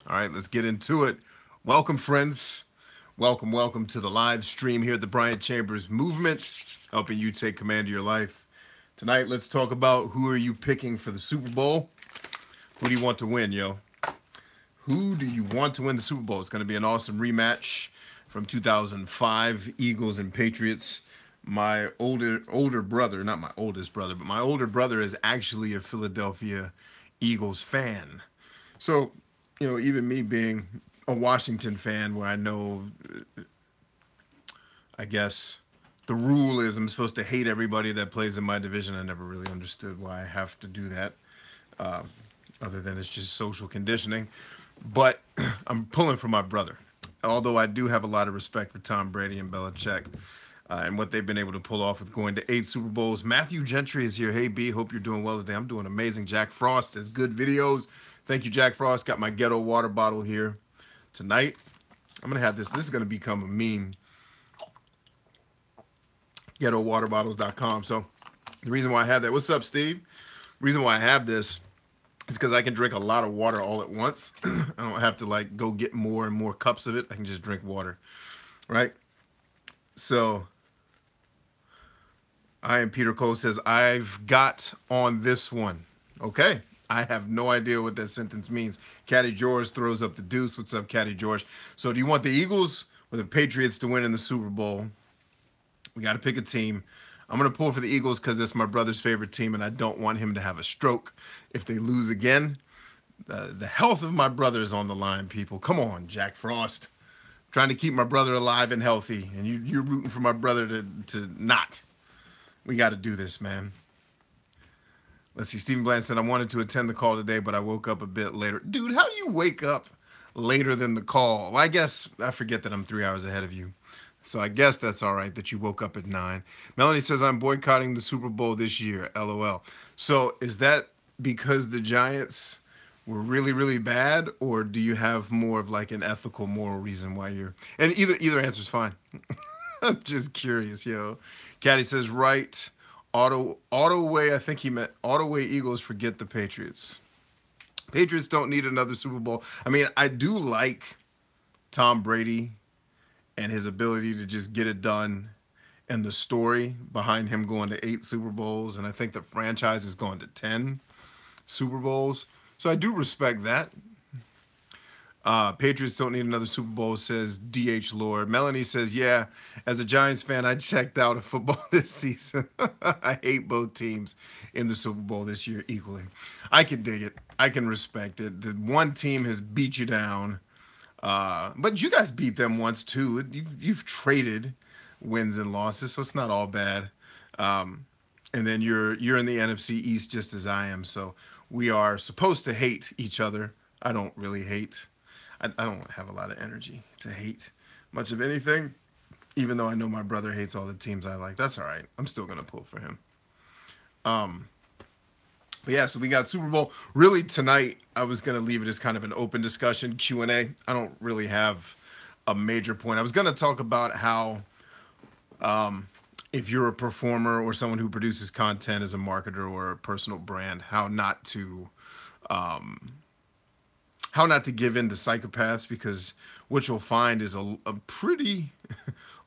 All right, let's get into it. Welcome, friends. Welcome to the live stream here at the Bryant Chambers Movement, helping you take command of your life. Tonight, let's talk about who are you picking for the Super Bowl? Who do you want to win, yo? Who do you want to win the Super Bowl? It's going to be an awesome rematch from 2005, Eagles and Patriots. My older brother, not my oldest brother, but my older brother is actually a Philadelphia Eagles fan. So, even me being a Washington fan where I know, I guess, the rule is I'm supposed to hate everybody that plays in my division. I never really understood why I have to do that, other than it's just social conditioning. But I'm pulling for my brother. Although I do have a lot of respect for Tom Brady and Belichick and what they've been able to pull off with going to 8 Super Bowls. Matthew Gentry is here. Hey, B, hope you're doing well today. I'm doing amazing. Jack Frost has good videos. Thank you, Jack Frost. Got my ghetto water bottle here tonight. I'm going to have this. This is going to become a meme. GhettoWaterBottles.com. So the reason why I have that, what's up, Steve? The reason why I have this is because I can drink a lot of water all at once. I don't have to go get more and more cups of it. I can just drink water, right? So I am Peter Cole says, I've got on this one. Okay. I have no idea what that sentence means. Caddy George throws up the deuce. What's up, Caddy George? So do you want the Eagles or the Patriots to win in the Super Bowl? We got to pick a team. I'm going to pull for the Eagles because it's my brother's favorite team, and I don't want him to have a stroke if they lose again. The health of my brother is on the line, people. Come on, Jack Frost. I'm trying to keep my brother alive and healthy, and you're rooting for my brother to not. We got to do this, man. Let's see. Stephen Bland said, I wanted to attend the call today, but I woke up a bit later. Dude, how do you wake up later than the call? Well, I guess I forget that I'm 3 hours ahead of you. So I guess that's all right that you woke up at 9. Melanie says, I'm boycotting the Super Bowl this year. LOL. So is that because the Giants were really, really bad? Or do you have more of an ethical, moral reason why you're... And either answer's fine. I'm just curious, yo. Caddy says, right. Autoway, I think he meant Autoway Eagles, forget the Patriots. Patriots don't need another Super Bowl. I mean, I do like Tom Brady and his ability to just get it done and the story behind him going to 8 Super Bowls. And I think the franchise is going to 10 Super Bowls. So I do respect that. Patriots don't need another Super Bowl, says DH Lord. Melanie says, yeah, as a Giants fan, I checked out of football this season. I hate both teams in the Super Bowl this year equally. I can dig it. I can respect it. The one team has beat you down. But you guys beat them once, too. You've traded wins and losses, so it's not all bad. And then you're in the NFC East just as I am. So we are supposed to hate each other. I don't really hate. I don't have a lot of energy to hate much of anything, even though I know my brother hates all the teams I like. That's all right. I'm still going to pull for him. But yeah, so we got Super Bowl. Really, tonight, I was going to leave it as kind of an open discussion, Q&A. I don't really have a major point. I was going to talk about how if you're a performer or someone who produces content as a marketer or a personal brand, how not to give in to psychopaths, because what you'll find is a pretty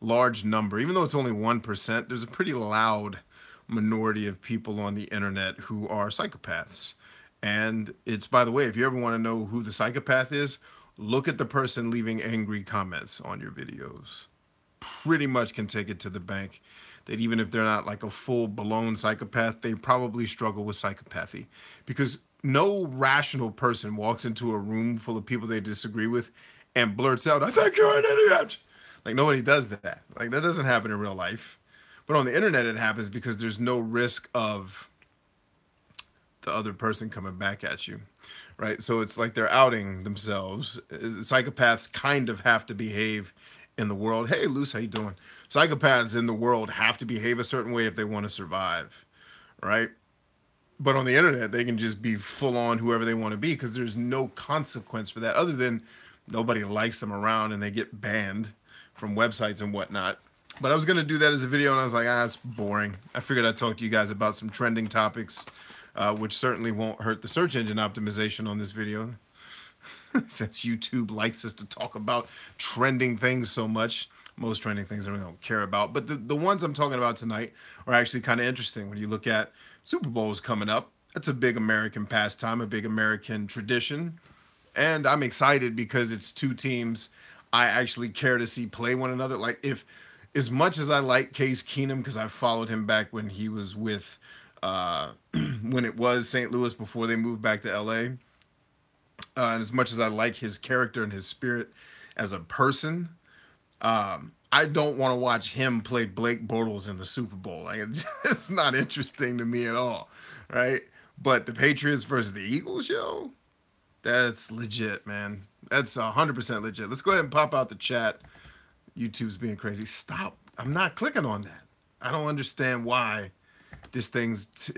large number. Even though it's only 1%, there's a pretty loud minority of people on the internet who are psychopaths. And it's, by the way, if you ever want to know who the psychopath is, look at the person leaving angry comments on your videos. Pretty much can take it to the bank that even if they're not a full-blown psychopath, they probably struggle with psychopathy. Because no rational person walks into a room full of people they disagree with and blurts out, I think you're an idiot. Nobody does that. That doesn't happen in real life. But on the internet, it happens because there's no risk of the other person coming back at you, right? So it's like they're outing themselves. Psychopaths kind of have to behave in the world. Hey, Luce, how you doing? Psychopaths in the world have to behave a certain way if they want to survive, right? But on the internet, they can just be full on whoever they want to be because there's no consequence for that other than nobody likes them around and they get banned from websites and whatnot. But I was going to do that as a video, and I was like, it's boring. I figured I'd talk to you guys about some trending topics, which certainly won't hurt the search engine optimization on this video. since YouTube likes us to talk about trending things so much. Most trending things I really don't care about. But the ones I'm talking about tonight are actually kind of interesting. When you look at Super Bowls coming up, that's a big American pastime, a big American tradition. And I'm excited because it's two teams I actually care to see play one another. Like, if, as much as I like Case Keenum, because I followed him back when he was with, when it was St. Louis before they moved back to LA. And as much as I like his character and his spirit as a person, I don't want to watch him play Blake Bortles in the Super Bowl. Like, it's not interesting to me at all, right? But the Patriots versus the Eagles, yo, that's legit, man. That's 100% legit. Let's go ahead and pop out the chat. YouTube's being crazy. Stop. I'm not clicking on that. I don't understand why this thing's,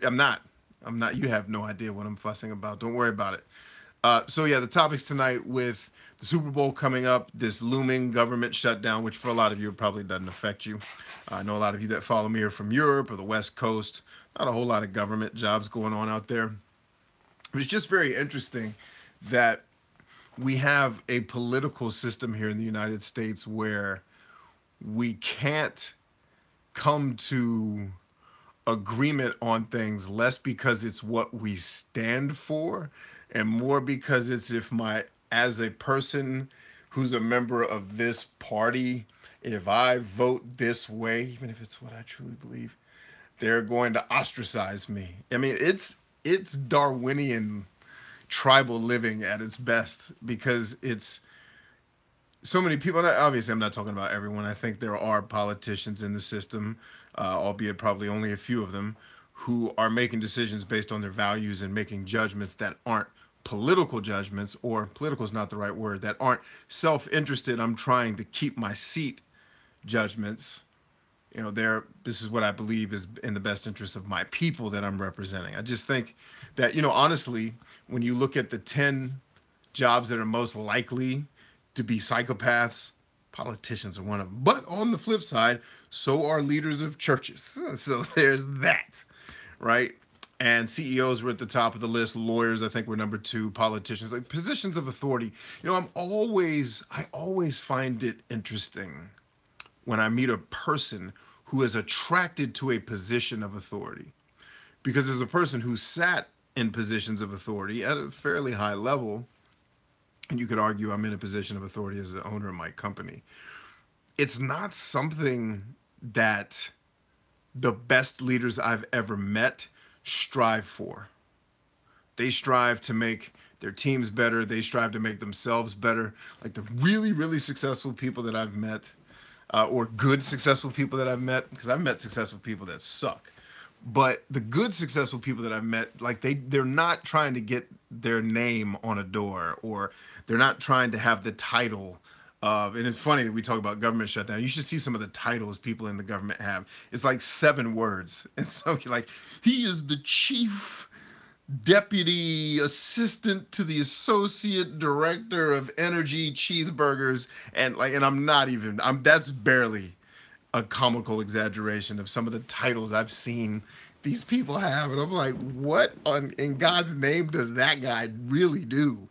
I'm not. You have no idea what I'm fussing about. Don't worry about it. So yeah, the topics tonight with the Super Bowl coming up, this looming government shutdown, which for a lot of you probably doesn't affect you. I know a lot of you that follow me are from Europe or the West Coast. Not a whole lot of government jobs going on out there. It's just very interesting that we have a political system here in the United States where we can't come to agreement on things, less because it's what we stand for and more because it's as a person who's a member of this party, if I vote this way, even if it's what I truly believe, they're going to ostracize me. I mean, it's Darwinian tribal living at its best, because it's so many people. Obviously, I'm not talking about everyone. I think there are politicians in the system, albeit probably only a few of them, who are making decisions based on their values and making judgments that aren't political judgments, or political is not the right word, that aren't self-interested, I'm trying to keep my seat judgments. You know, this is what I believe is in the best interest of my people that I'm representing. I just think that, you know, honestly, when you look at the 10 jobs that are most likely to be psychopaths, politicians are one of them. But on the flip side, so are leaders of churches. So there's that, right? And CEOs were at the top of the list. Lawyers, I think, were number 2. Politicians, like positions of authority. You know, I always find it interesting when I meet a person who is attracted to a position of authority. Because as a person who sat in positions of authority at a fairly high level, and you could argue I'm in a position of authority as the owner of my company, it's not something that the best leaders I've ever met strive for. They strive to make their teams better. They strive to make themselves better. Like the really, really successful people that I've met, or good successful people that I've met, because I've met successful people that suck. But the good successful people that I've met, like they're not trying to get their name on a door, or they're not trying to have the title of, and it's funny that we talk about government shutdown. You should see some of the titles people in the government have. It's like 7 words. And so like, he is the chief deputy assistant to the associate director of energy cheeseburgers. And like, and that's barely a comical exaggeration of some of the titles I've seen these people have. And I'm like, what in God's name does that guy really do?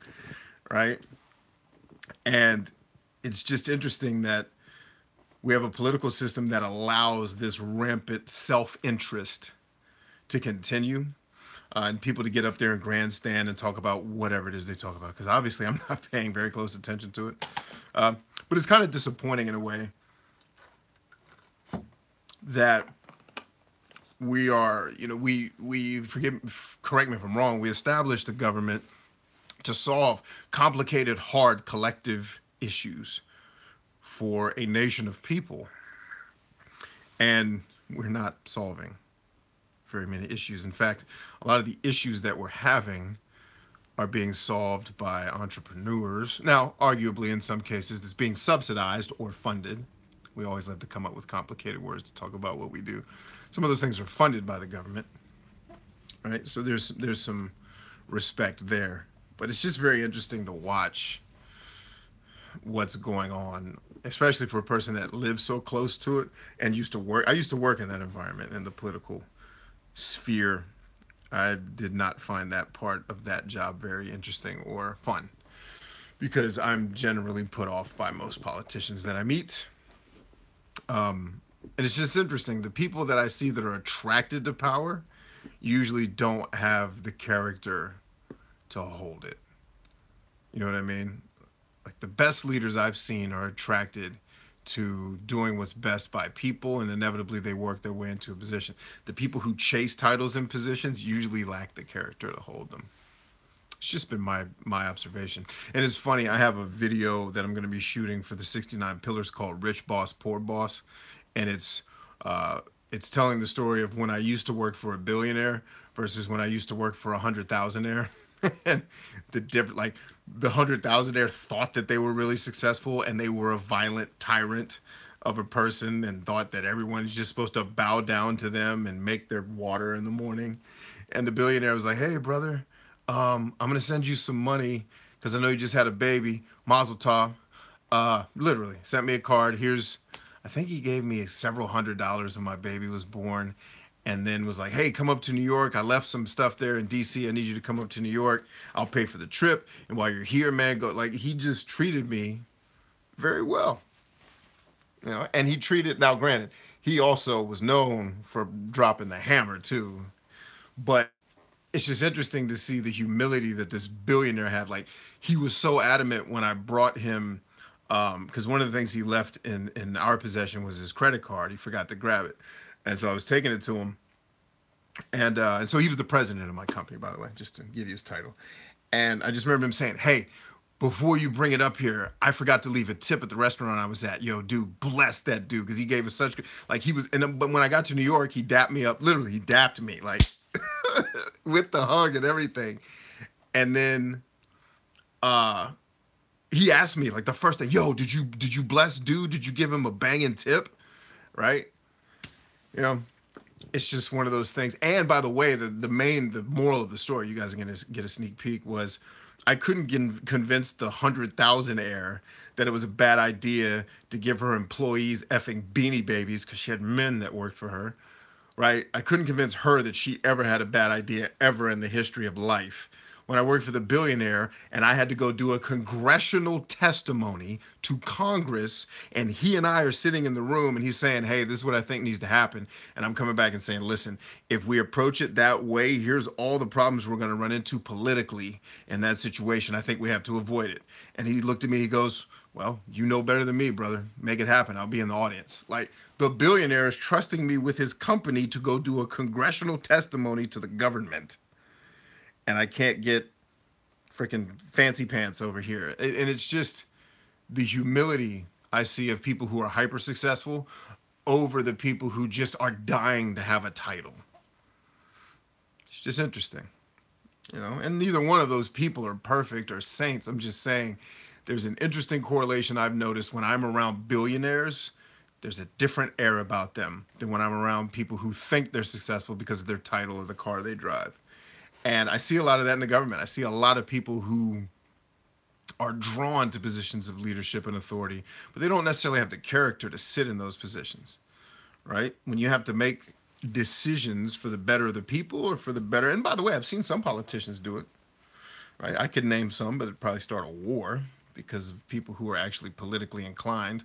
Right? And it's just interesting that we have a political system that allows this rampant self-interest to continue, and people to get up there and grandstand and talk about whatever it is they talk about. Because obviously I'm not paying very close attention to it. But it's kind of disappointing in a way that we are, you know, correct me if I'm wrong, we established the government to solve complicated, hard, collective issues for a nation of people. And we're not solving very many issues. In fact, a lot of the issues that we're having are being solved by entrepreneurs. Now, arguably, in some cases, it's being subsidized or funded. We always love to come up with complicated words to talk about what we do. Some of those things are funded by the government, right? So there's some respect there. But it's just very interesting to watch what's going on, especially for a person that lives so close to it and used to work. I used to work in that environment, in the political sphere. I did not find that part of that job very interesting or fun. because I'm generally put off by most politicians that I meet. And it's just interesting. The people that I see that are attracted to power usually don't have the character to hold it. You know what I mean? Like the best leaders I've seen are attracted to doing what's best by people, and inevitably they work their way into a position. The people who chase titles and positions usually lack the character to hold them. It's just been my observation. And it's funny, I have a video that I'm going to be shooting for the 69 Pillars called Rich Boss, Poor Boss. And it's telling the story of when I used to work for a billionaire versus when I used to work for a 100,000-aire. And the different, like the 100,000-aire thought that they were really successful and they were a violent tyrant of a person and thought that everyone's just supposed to bow down to them and make their water in the morning. And the billionaire was like, hey, brother, I'm going to send you some money because I know you just had a baby. Mazel tov. Literally sent me a card. I think he gave me several $100s when my baby was born, and then was like, hey, come up to New York. I left some stuff there in DC. I need you to come up to New York. I'll pay for the trip. And while you're here, man, go. Like, he just treated me very well. You know, and he treated, now granted, he also was known for dropping the hammer too. But it's just interesting to see the humility that this billionaire had. Like, he was so adamant when I brought him, because one of the things he left in our possession was his credit card. He forgot to grab it. And so I was taking it to him. And so he was the president of my company, by the way, just to give you his title. And I just remember him saying, hey, before you bring it up here, I forgot to leave a tip at the restaurant I was at. Yo, dude, bless that dude, because he gave us such good, like he was, but when I got to New York, he dapped me up. Literally, he dapped me, like, with the hug and everything. And then he asked me, like, the first thing, yo, did you bless dude? Did you give him a banging tip? Right? You know, it's just one of those things. And by the way, the moral of the story, you guys are going to get a sneak peek, was I couldn't convince the 100,000-aire that it was a bad idea to give her employees effing Beanie Babies because she had men that worked for her, right? I couldn't convince her that she ever had a bad idea ever in the history of life. When I worked for the billionaire and I had to go do a congressional testimony to Congress, and he and I are sitting in the room and he's saying, hey, this is what I think needs to happen. And I'm coming back and saying, listen, if we approach it that way, here's all the problems we're going to run into politically in that situation. I think we have to avoid it. And he looked at me, he goes, well, you know better than me, brother. Make it happen. I'll be in the audience. Like, the billionaire is trusting me with his company to go do a congressional testimony to the government. And I can't get freaking fancy pants over here. And it's just the humility I see of people who are hyper successful over the people who just are dying to have a title. It's just interesting, you know, and neither one of those people are perfect or saints. I'm just saying there's an interesting correlation I've noticed when I'm around billionaires. There's a different air about them than when I'm around people who think they're successful because of their title or the car they drive. And I see a lot of that in the government. I see a lot of people who are drawn to positions of leadership and authority, but they don't necessarily have the character to sit in those positions, right? When you have to make decisions for the better of the people or for the better, and by the way, I've seen some politicians do it, right? I could name some, but it'd probably start a war because of people who are actually politically inclined.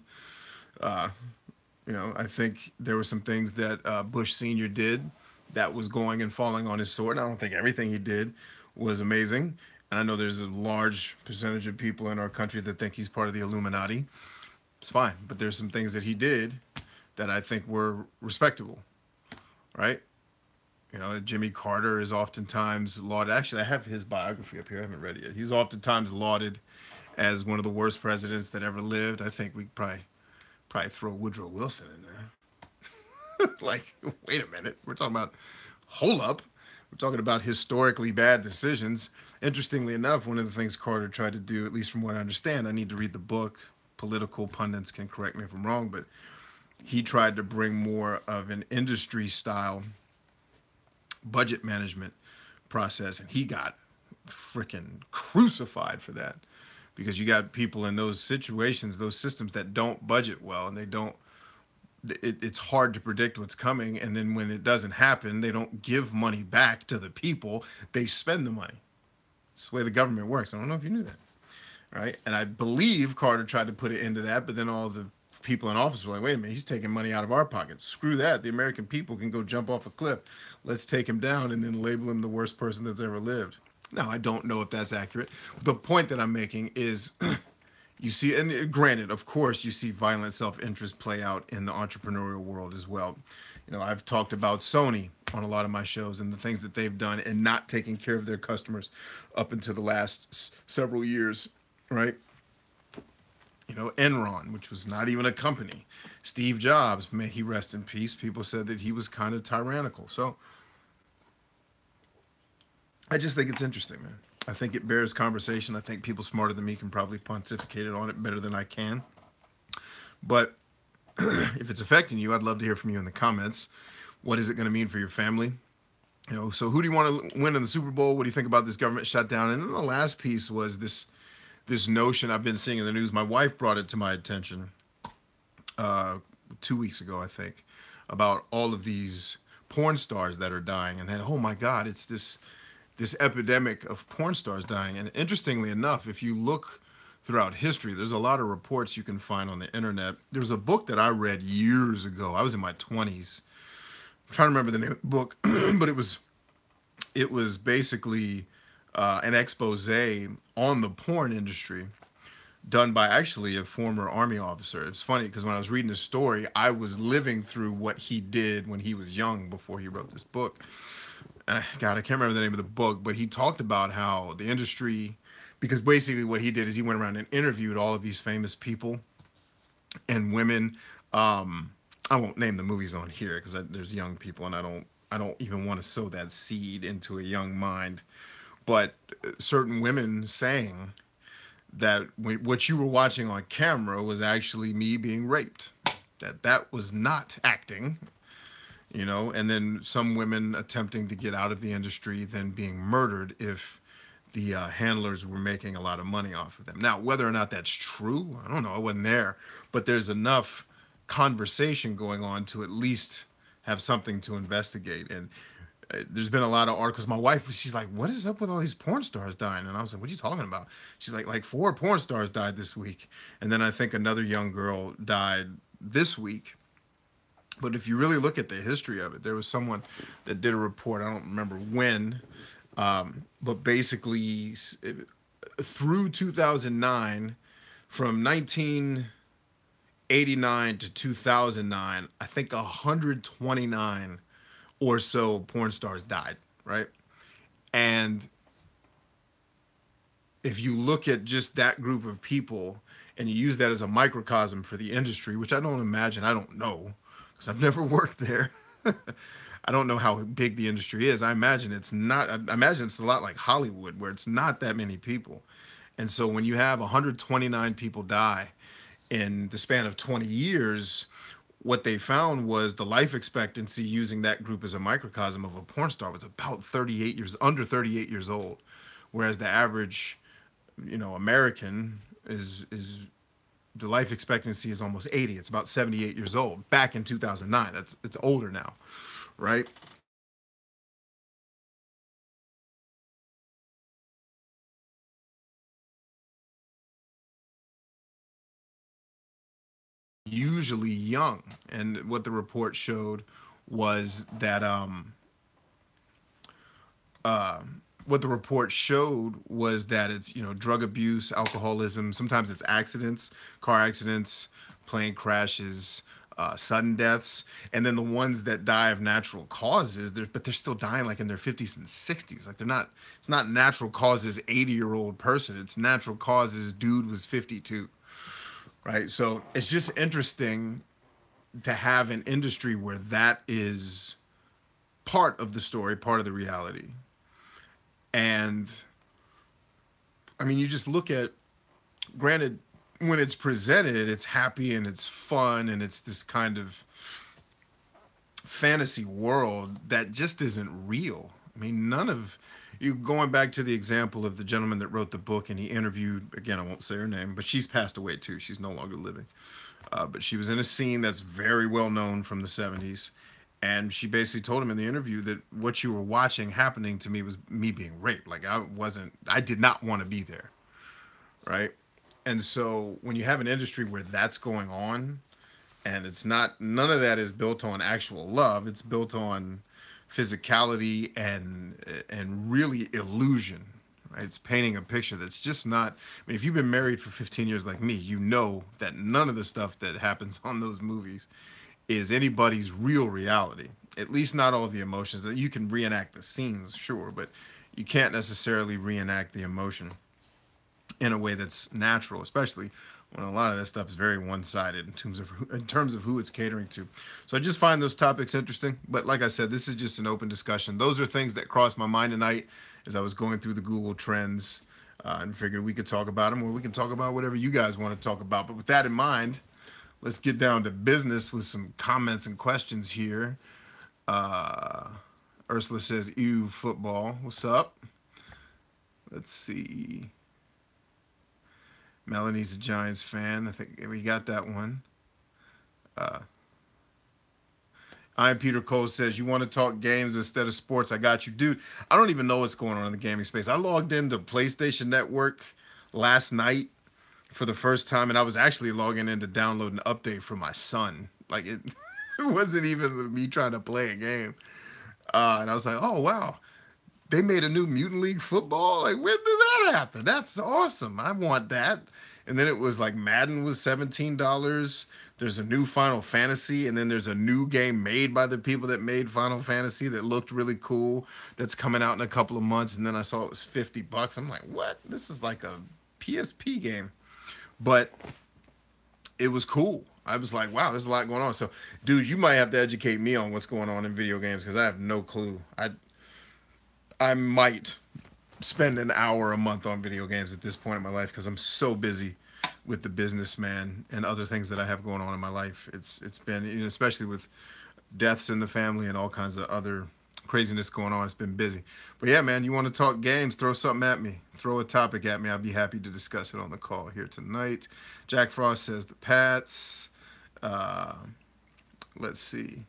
You know, I think there were some things that Bush Sr. did that was going and falling on his sword. And I don't think everything he did was amazing. And I know there's a large percentage of people in our country that think he's part of the Illuminati. It's fine. But there's some things that he did that I think were respectable, right? You know, Jimmy Carter is oftentimes lauded. Actually, I have his biography up here. I haven't read it yet. He's oftentimes lauded as one of the worst presidents that ever lived. I think we probably throw Woodrow Wilson in there. Like, wait a minute. We're talking about, hold up. We're talking about historically bad decisions. Interestingly enough, one of the things Carter tried to do, at least from what I understand, I need to read the book. Political pundits can correct me if I'm wrong, but he tried to bring more of an industry-style budget management process, and he got freaking crucified for that because you got people in those situations, those systems that don't budget well, and they don't, it's hard to predict what's coming. And then when it doesn't happen, they don't give money back to the people. They spend the money. It's the way the government works. I don't know if you knew that. right? And I believe Carter tried to put it into that, but then all the people in office were like, wait a minute, he's taking money out of our pockets. Screw that. The American people can go jump off a cliff. Let's take him down and then label him the worst person that's ever lived. Now, I don't know if that's accurate. The point that I'm making is you see, and granted, of course, you see violent self-interest play out in the entrepreneurial world as well. You know, I've talked about Sony on a lot of my shows and the things that they've done and not taking care of their customers up until the last several years, right? You know, Enron, which was not even a company. Steve Jobs, may he rest in peace. People said that he was kind of tyrannical. So I just think it's interesting, man. I think it bears conversation. I think people smarter than me can probably pontificate on it better than I can. But if it's affecting you, I'd love to hear from you in the comments. What is it going to mean for your family? You know, so who do you want to win in the Super Bowl? What do you think about this government shutdown? And then the last piece was this notion I've been seeing in the news. My wife brought it to my attention 2 weeks ago, I think, about all of these porn stars that are dying. And then, oh my God, it's this epidemic of porn stars dying. And interestingly enough, if you look throughout history, there's a lot of reports you can find on the internet. There's a book that I read years ago. I was in my 20s. I'm trying to remember the name of the book, but it was basically an expose on the porn industry done by actually a former Army officer. It's funny because when I was reading his story, I was living through what he did when he was young before he wrote this book. God, I can't remember the name of the book, but he talked about how the industry, because basically what he did is he went around and interviewed all of these famous people and women. I won't name the movies on here because there's young people and I don't even want to sow that seed into a young mind. But certain women saying that what you were watching on camera was actually me being raped, that was not acting, you know, and then some women attempting to get out of the industry, then being murdered if the handlers were making a lot of money off of them. Now, whether or not that's true, I don't know, I wasn't there, but there's enough conversation going on to at least have something to investigate. And there's been a lot of articles. My wife, she's like, what is up with all these porn stars dying? And I was like, what are you talking about? She's like 4 porn stars died this week. And then I think another young girl died this week. But if you really look at the history of it, there was someone that did a report, I don't remember when, but basically through 2009, from 1989 to 2009, I think 129 or so porn stars died, right? And if you look at just that group of people and you use that as a microcosm for the industry, which I don't imagine, I don't know, because I've never worked there. I don't know how big the industry is. I imagine it's not, I imagine it's a lot like Hollywood where it's not that many people. And so when you have 129 people die in the span of 20 years, what they found was the life expectancy using that group as a microcosm of a porn star was about 38 years, under 38 years old. Whereas the average, you know, American is the life expectancy is almost 80. It's about 78 years old back in 2009. It's older now, right? Usually young. And what the report showed was that what the report showed was that it's, you know, drug abuse, alcoholism, sometimes it's accidents, car accidents, plane crashes, sudden deaths, and then the ones that die of natural causes, but they're still dying like in their 50s and 60s. Like it's not natural causes 80-year-old person, it's natural causes dude was 52, right? So it's just interesting to have an industry where that is part of the story, part of the reality. And I mean, you just look at, granted, when it's presented, it's happy and it's fun and it's this kind of fantasy world that just isn't real. I mean, none of you, going back to the example of the gentleman that wrote the book and he interviewed, again, I won't say her name, but she's passed away too. She's no longer living. But she was in a scene that's very well known from the 70s. And she basically told him in the interview that what you were watching happening to me was me being raped. Like I did not want to be there, right? And so when you have an industry where that's going on, and it's not, none of that is built on actual love, it's built on physicality and really illusion, right? It's painting a picture that's just not, I mean, if you've been married for 15 years like me, you know that none of the stuff that happens on those movies is anybody's real reality. At least not all of the emotions. You can reenact the scenes, sure, but you can't necessarily reenact the emotion in a way that's natural, especially when a lot of this stuff is very one-sided in terms of who it's catering to. So I just find those topics interesting. But like I said, this is just an open discussion. Those are things that crossed my mind tonight as I was going through the Google Trends, and figured we could talk about them, or we can talk about whatever you guys want to talk about. But with that in mind, let's get down to business with some comments and questions here. Ursula says, ew, football. What's up? Let's see. Melanie's a Giants fan. I think we got that one. I'm Peter Cole says, you want to talk games instead of sports? I got you. Dude, I don't even know what's going on in the gaming space. I logged into PlayStation Network last night for the first time, and I was actually logging in to download an update for my son. Like, it wasn't even me trying to play a game. And I was like, oh, wow. They made a new Mutant League Football? Like, when did that happen? That's awesome. I want that. And then it was like Madden was $17. There's a new Final Fantasy, and then there's a new game made by the people that made Final Fantasy that looked really cool that's coming out in a couple of months. And then I saw it was $50. I'm like, what? This is like a PSP game. But it was cool. I was like, wow, there's a lot going on. So, dude, you might have to educate me on what's going on in video games because I have no clue. I might spend an hour a month on video games at this point in my life because I'm so busy with the businessman and other things that I have going on in my life. It's been, you know, especially with deaths in the family and all kinds of other craziness going on. It's been busy. But yeah, man, you want to talk games, throw something at me. Throw a topic at me. I'll be happy to discuss it on the call here tonight. Jack Frost says the Pats. Let's see.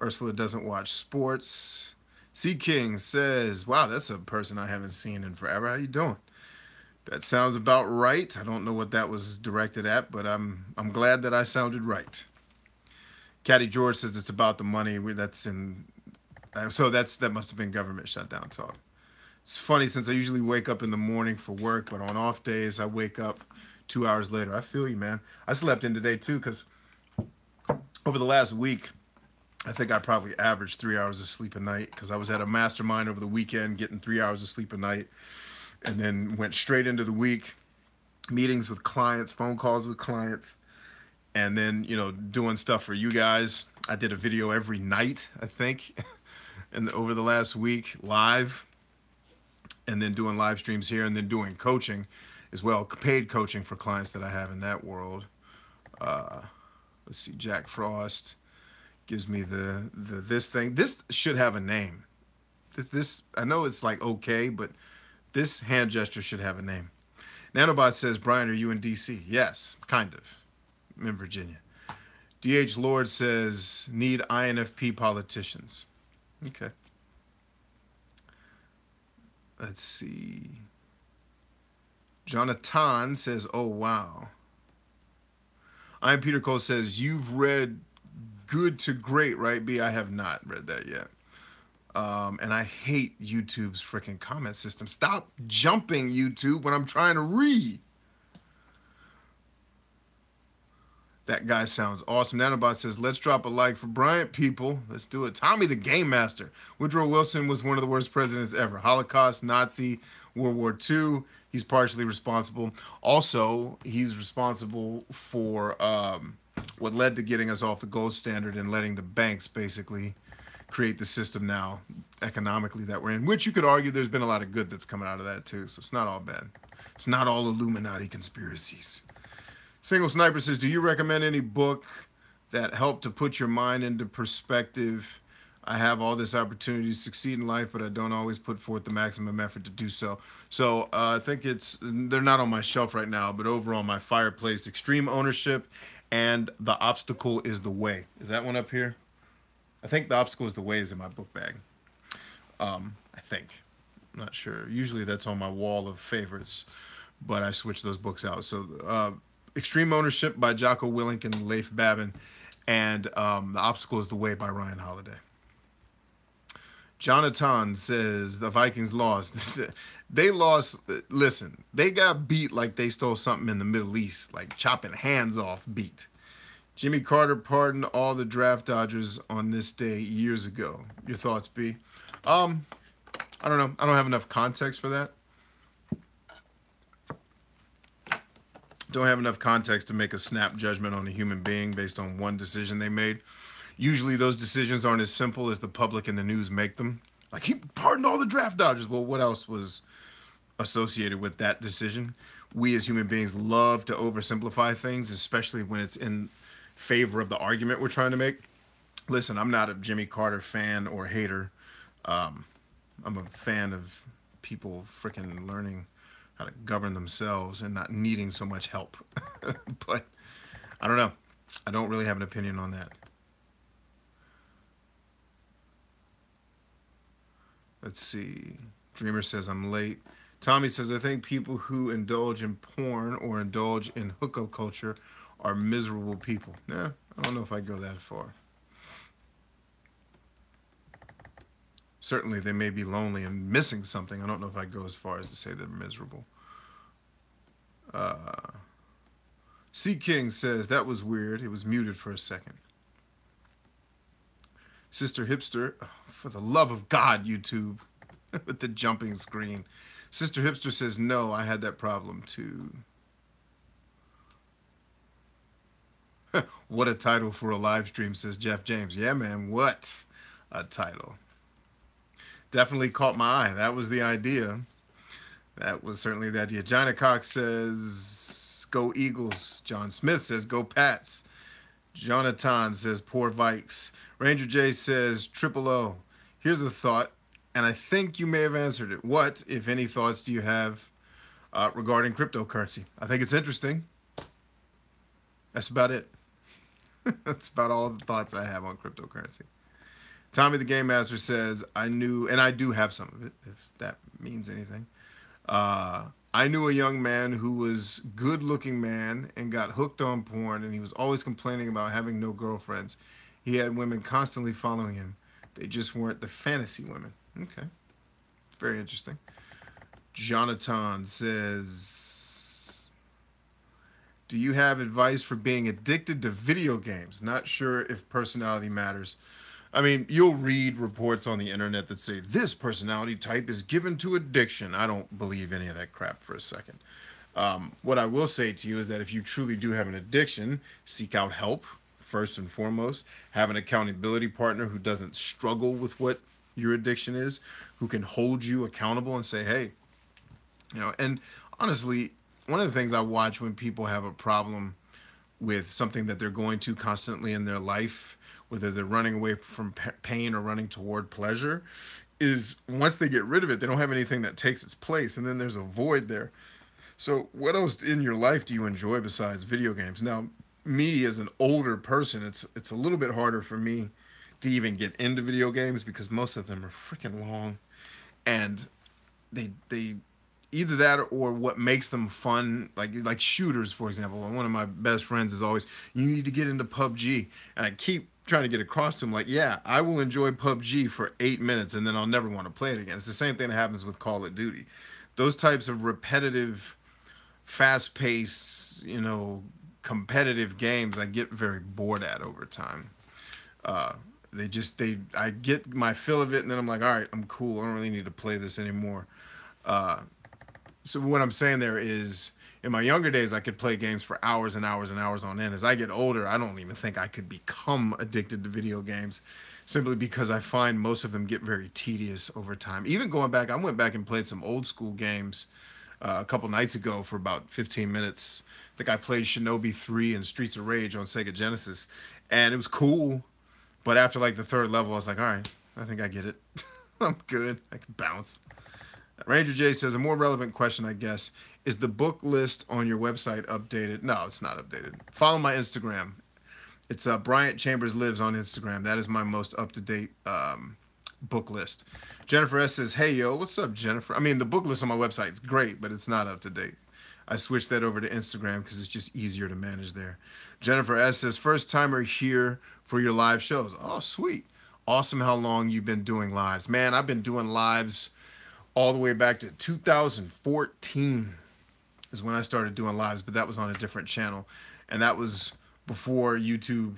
Ursula doesn't watch sports. Sea King says, wow, that's a person I haven't seen in forever. How you doing? That sounds about right. I don't know what that was directed at, but I'm glad that I sounded right. Caddy George says it's about the money. That's in, so that must have been government shutdown talk. It's funny since I usually wake up in the morning for work, but on off days I wake up 2 hours later. I feel you, man. I slept in today too because over the last week, I think I probably averaged 3 hours of sleep a night because I was at a mastermind over the weekend getting 3 hours of sleep a night, and then went straight into the week, meetings with clients, phone calls with clients, and then, you know, doing stuff for you guys. I did a video every night, I think, and over the last week, live, and then doing live streams here, and then doing coaching as well, paid coaching for clients that I have in that world. Let's see, Jack Frost gives me this thing. This should have a name. This I know it's like okay, but this hand gesture should have a name. Nanobot says, Brian, are you in DC? Yes, kind of. I'm in Virginia. DH Lord says, need INFP politicians. Okay. Let's see. Jonathan says, oh, wow. I'm Peter Cole says, you've read Good to Great, right, B? I have not read that yet. And I hate YouTube's freaking comment system. Stop jumping, YouTube, when I'm trying to read. That guy sounds awesome. Nanobot says, let's drop a like for Bryant, people. Let's do it. Tommy the Game Master. Woodrow Wilson was one of the worst presidents ever. Holocaust, Nazi, World War II. He's partially responsible. Also, he's responsible for what led to getting us off the gold standard and letting the banks basically create the system now economically that we're in, which you could argue there's been a lot of good that's coming out of that too. So it's not all bad. It's not all Illuminati conspiracies. Single Sniper says, do you recommend any book that helped to put your mind into perspective? I have all this opportunity to succeed in life, but I don't always put forth the maximum effort to do so. So I think they're not on my shelf right now, but over on my fireplace, Extreme Ownership and The Obstacle is the Way. Is that one up here? I think The Obstacle is the Way is in my book bag. I think. I'm not sure. Usually that's on my wall of favorites, but I switched those books out. So Extreme Ownership by Jocko Willink and Leif Babin, and The Obstacle is the Way by Ryan Holiday. Jonathan says the Vikings lost. They lost. Listen, they got beat like they stole something in the Middle East, like chopping hands off beat. Jimmy Carter pardoned all the draft dodgers on this day years ago. Your thoughts, B? I don't know. I don't have enough context for that. Don't have enough context to make a snap judgment on a human being based on one decision they made. Usually those decisions aren't as simple as the public and the news make them. Like, he pardoned all the draft dodgers. Well, what else was associated with that decision? We as human beings love to oversimplify things, especially when it's in favor of the argument we're trying to make. Listen, I'm not a Jimmy Carter fan or hater. I'm a fan of people freaking learning how to govern themselves and not needing so much help. But I don't know. I don't really have an opinion on that. Let's see. Dreamer says I'm late. Tommy says, I think people who indulge in porn or indulge in hookup culture are miserable people. Yeah, I don't know if I go that far. Certainly they may be lonely and missing something. I don't know if I go as far as to say they're miserable. C. King says, that was weird. It was muted for a second. Sister Hipster, oh, for the love of God, YouTube, with the jumping screen. Sister Hipster says, no, I had that problem too. What a title for a live stream, says Jeff James. Yeah, man, what a title. Definitely caught my eye. That was the idea. That was certainly the idea. Johnny Cox says, go Eagles. John Smith says, go Pats. Jonathan says, poor Vikes. Ranger J says, triple O. Here's a thought, and I think you may have answered it. What, if any, thoughts do you have regarding cryptocurrency? I think it's interesting. That's about it. That's about all the thoughts I have on cryptocurrency. Tommy the Game Master says, I knew, and I do have some of it, if that means anything. I knew a young man who was good-looking man and got hooked on porn, and he was always complaining about having no girlfriends. He had women constantly following him. They just weren't the fantasy women. Okay. Very interesting. Jonathan says, do you have advice for being addicted to video games? Not sure if personality matters. I mean, you'll read reports on the internet that say, this personality type is given to addiction. I don't believe any of that crap for a second. What I will say to you is that if you truly do have an addiction, seek out help. First and foremost, have an accountability partner who doesn't struggle with what your addiction is, who can hold you accountable and say, hey, you know, and honestly, one of the things I watch when people have a problem with something that they're going to constantly in their life, whether they're running away from pain or running toward pleasure, is once they get rid of it, they don't have anything that takes its place, and then there's a void there. So what else in your life do you enjoy besides video games? Now, me as an older person, it's a little bit harder for me to even get into video games because most of them are freaking long, and they either that or what makes them fun, like shooters, for example. One of my best friends is always, you need to get into PUBG, and I keep trying to get across to him, like, yeah, I will enjoy PUBG for 8 minutes and then I'll never want to play it again. It's the same thing that happens with Call of Duty. Those types of repetitive, fast-paced, you know, competitive games I get very bored at over time. I get my fill of it, and then I'm like, all right, I'm cool. I don't really need to play this anymore. So what I'm saying there is, in my younger days, I could play games for hours and hours and hours on end. As I get older, I don't even think I could become addicted to video games, simply because I find most of them get very tedious over time. Even going back, I went back and played some old school games a couple nights ago for about 15 minutes. I think I played Shinobi 3 and Streets of Rage on Sega Genesis, and it was cool. But after like the third level, I was like, all right, I think I get it. I'm good. I can bounce. Ranger J says, a more relevant question, I guess. Is the book list on your website updated? No, it's not updated. Follow my Instagram. It's Bryant Chambers Lives on Instagram. That is my most up-to-date book list. Jennifer S says, hey, yo, what's up, Jennifer? I mean, the book list on my website is great, but it's not up to date. I switched that over to Instagram because it's just easier to manage there. Jennifer S says, first timer here for your live shows. Oh, sweet. Awesome how long you've been doing lives. Man, I've been doing lives all the way back to 2014 is when I started doing lives, but that was on a different channel. And that was before YouTube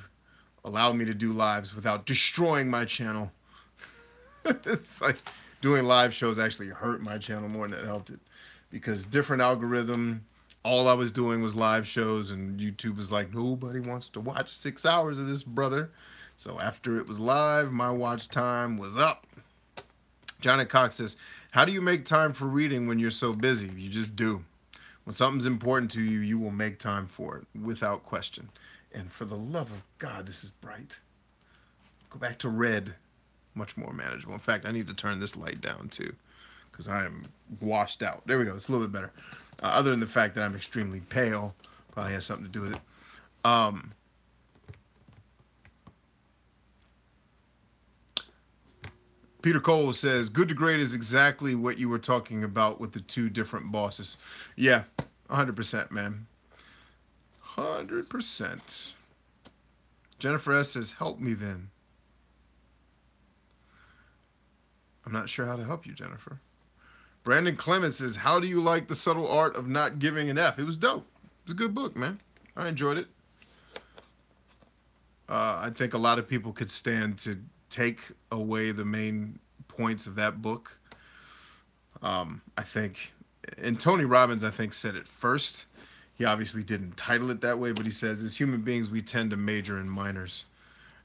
allowed me to do lives without destroying my channel. It's like doing live shows actually hurt my channel more than it helped it, because different algorithm, all I was doing was live shows, and YouTube was like, nobody wants to watch 6 hours of this, brother. So after it was live, my watch time was up. Johnny Cox says, how do you make time for reading when you're so busy? You just do. When something's important to you, you will make time for it without question. And for the love of God, this is bright. Go back to red. Much more manageable. In fact, I need to turn this light down too, because I am washed out. There we go. It's a little bit better. Other than the fact that I'm extremely pale, probably has something to do with it. Peter Cole says, good to great is exactly what you were talking about with the two different bosses. Yeah, 100%, man. 100%. Jennifer S says, help me then. I'm not sure how to help you, Jennifer. Brandon Clements says, how do you like The Subtle Art of Not Giving an F? It was dope. It was a good book, man. I enjoyed it. I think a lot of people could stand to take away the main points of that book. I think, and Tony Robbins, I think, said it first. He obviously didn't title it that way, but he says, as human beings, we tend to major in minors.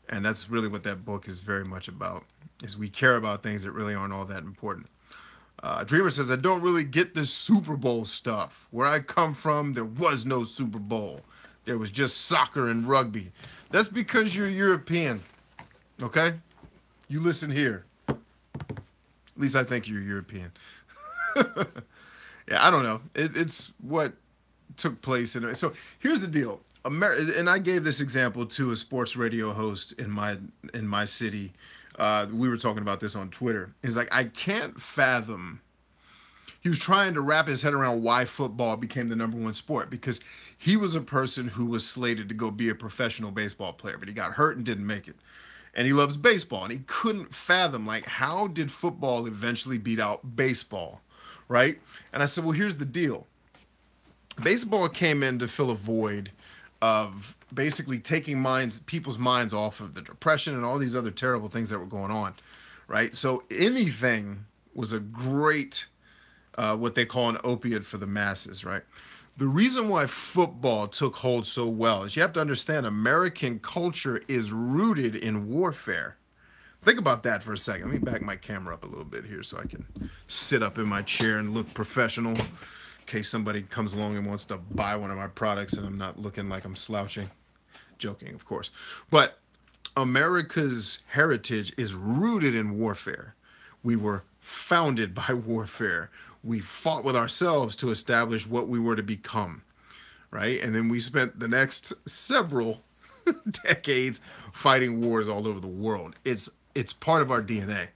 And that's really what that book is very much about, is we care about things that really aren't all that important. Dreamer says, I don't really get this Super Bowl stuff. Where I come from, there was no Super Bowl. There was just soccer and rugby. That's because you're European, okay? You listen here. At least I think you're European. Yeah, I don't know. It's what took place. So here's the deal. And I gave this example to a sports radio host in my city. We were talking about this on Twitter. He's like, I can't fathom. He was trying to wrap his head around why football became the #1 sport, because he was a person who was slated to go be a professional baseball player, but he got hurt and didn't make it. And he loves baseball, and he couldn't fathom, like, how did football eventually beat out baseball, right? And I said, well, here's the deal. Baseball came in to fill a void of basically taking people's minds off of the depression and all these other terrible things that were going on, right? So anything was a great, what they call an opiate for the masses, right? The reason why football took hold so well is you have to understand American culture is rooted in warfare. Think about that for a second. Let me back my camera up a little bit here so I can sit up in my chair and look professional, in case somebody comes along and wants to buy one of my products and I'm not looking like I'm slouching. Joking, of course. But America's heritage is rooted in warfare. We were founded by warfare. We fought with ourselves to establish what we were to become, right? And then we spent the next several decades fighting wars all over the world. It's part of our DNA,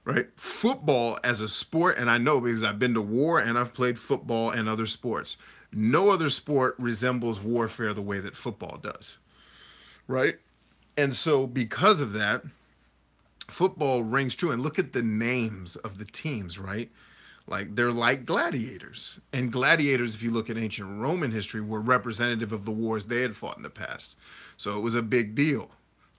right? Football as a sport, and I know because I've been to war and I've played football and other sports. No other sport resembles warfare the way that football does, right? And so because of that, football rings true. And look at the names of the teams, right? Like, they're like gladiators. And gladiators, if you look at ancient Roman history, were representative of the wars they had fought in the past. So it was a big deal.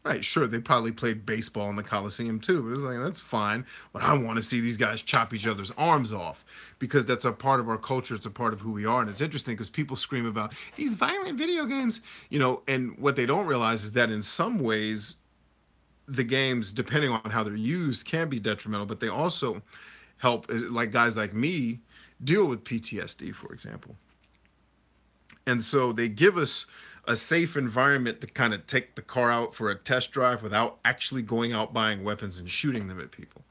Right, sure, they probably played baseball in the Coliseum too, but it's like, that's fine. But I want to see these guys chop each other's arms off, because that's a part of our culture. It's a part of who we are. And it's interesting because people scream about these violent video games, you know, and what they don't realize is that in some ways, the games, depending on how they're used, can be detrimental, but they also help, like guys like me, deal with PTSD, for example. And so they give us a safe environment to kind of take the car out for a test drive without actually going out buying weapons and shooting them at people,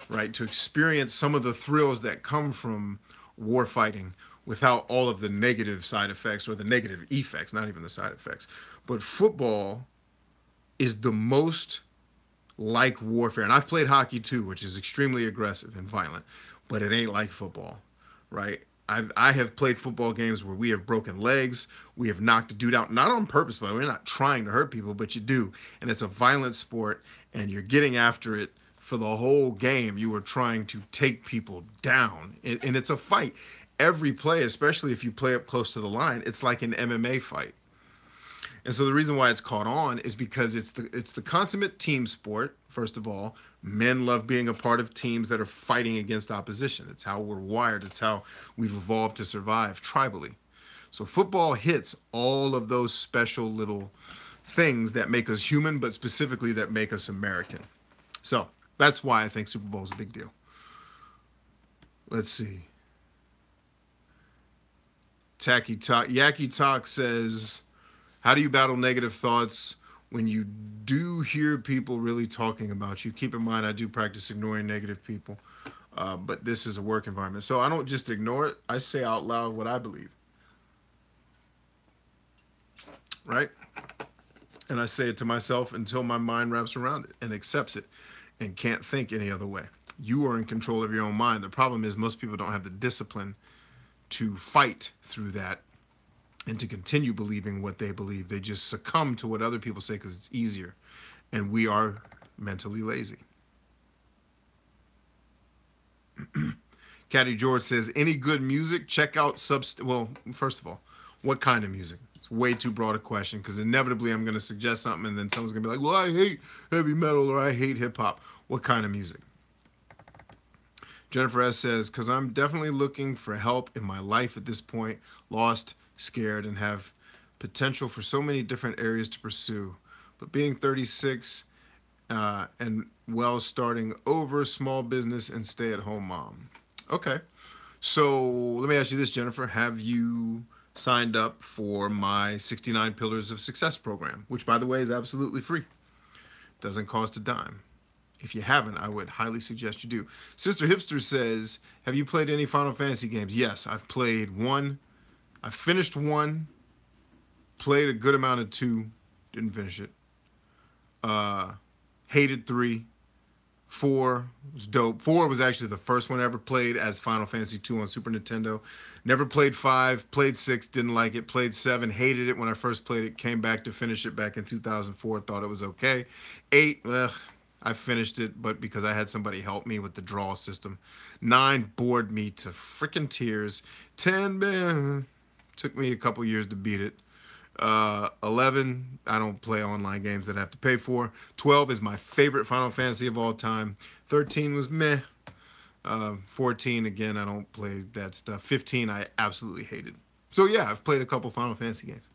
right? To experience some of the thrills that come from war fighting without all of the negative side effects, or the negative effects, not even the side effects. But football is the most like warfare. And I've played hockey too, which is extremely aggressive and violent, but it ain't like football, right? I have played football games where we have broken legs, we have knocked a dude out, not on purpose, but we're not trying to hurt people, but you do. And it's a violent sport, and you're getting after it for the whole game. You are trying to take people down, and it's a fight. Every play, especially if you play up close to the line, it's like an MMA fight. And so the reason why it's caught on is because it's the consummate team sport. First of all, men love being a part of teams that are fighting against opposition. It's how we're wired. It's how we've evolved to survive tribally. So football hits all of those special little things that make us human, but specifically that make us American. So that's why I think Super Bowl is a big deal. Let's see. Yaki Talk says, how do you battle negative thoughts when you do hear people really talking about you? Keep in mind, I do practice ignoring negative people, but this is a work environment. So I don't just ignore it. I say out loud what I believe, right? And I say it to myself until my mind wraps around it and accepts it and can't think any other way. You are in control of your own mind. The problem is most people don't have the discipline to fight through that and to continue believing what they believe. They just succumb to what other people say because it's easier. And we are mentally lazy. Caddy George says, any good music? Check out well, first of all, what kind of music? It's way too broad a question because inevitably I'm going to suggest something and then someone's going to be like, well, I hate heavy metal or I hate hip hop. What kind of music? Jennifer S. says, because I'm definitely looking for help in my life at this point, lost, scared, and have potential for so many different areas to pursue. But being 36 and starting over, small business and stay-at-home mom. Okay. So let me ask you this, Jennifer. Have you signed up for my 69 Pillars of Success program, which, by the way, is absolutely free? Doesn't cost a dime. If you haven't, I would highly suggest you do. Sister Hipster says, have you played any Final Fantasy games? Yes, I've played one. I finished one, played a good amount of 2, didn't finish it. Hated 3. 4 was dope. 4 was actually the first one I ever played as Final Fantasy 2 on Super Nintendo. Never played 5, played 6, didn't like it. Played 7, hated it when I first played it. Came back to finish it back in 2004, thought it was okay. 8, I finished it, but because I had somebody help me with the draw system. 9 bored me to freaking tears. 10, man, took me a couple years to beat it. 11, I don't play online games that I have to pay for. 12 is my favorite Final Fantasy of all time. 13 was meh. 14, again, I don't play that stuff. 15, I absolutely hated. So yeah, I've played a couple Final Fantasy games.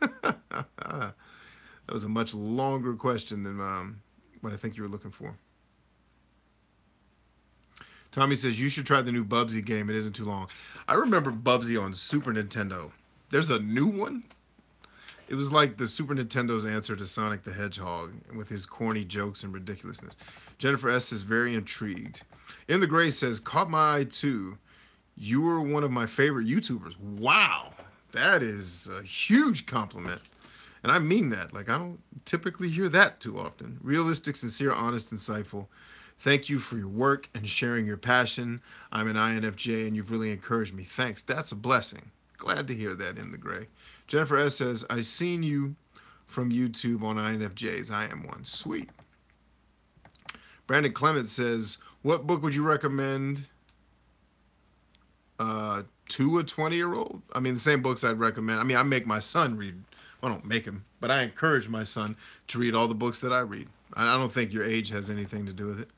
That was a much longer question than what I think you were looking for. Tommy says, you should try the new Bubsy game. It isn't too long. I remember Bubsy on Super Nintendo. There's a new one? It was like the Super Nintendo's answer to Sonic the Hedgehog with his corny jokes and ridiculousness. Jennifer S. is very intrigued. In the Gray says, caught my eye too. You were one of my favorite YouTubers. Wow. That is a huge compliment. And I mean that. Like, I don't typically hear that too often. Realistic, sincere, honest, insightful. Thank you for your work and sharing your passion. I'm an INFJ and you've really encouraged me. Thanks. That's a blessing. Glad to hear that, In the Gray. Jennifer S. says, I seen you from YouTube on INFJs. I am one. Sweet. Brandon Clement says, what book would you recommend to a 20-year-old? I mean, the same books I'd recommend. I mean, I make my son read. Well, I don't make him, but I encourage my son to read all the books that I read. I don't think your age has anything to do with it.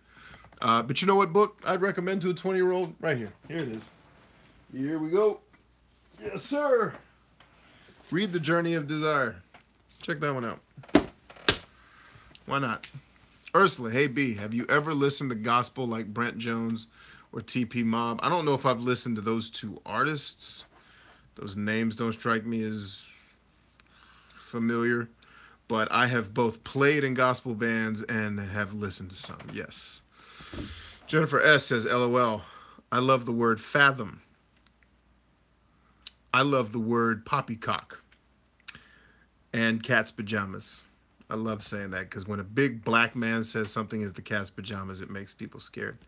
But you know what book I'd recommend to a 20-year-old? Right here. Here it is. Here we go. Yes, sir. Read The Journey of Desire. Check that one out. Why not? Ursula, hey B, have you ever listened to gospel like Brent Jones or TP Mob? I don't know if I've listened to those two artists. Those names don't strike me as familiar. But I have both played in gospel bands and have listened to some, yes. Jennifer S. says, LOL, I love the word fathom. I love the word poppycock and cat's pajamas. I love saying that because when a big black man says something is the cat's pajamas, it makes people scared.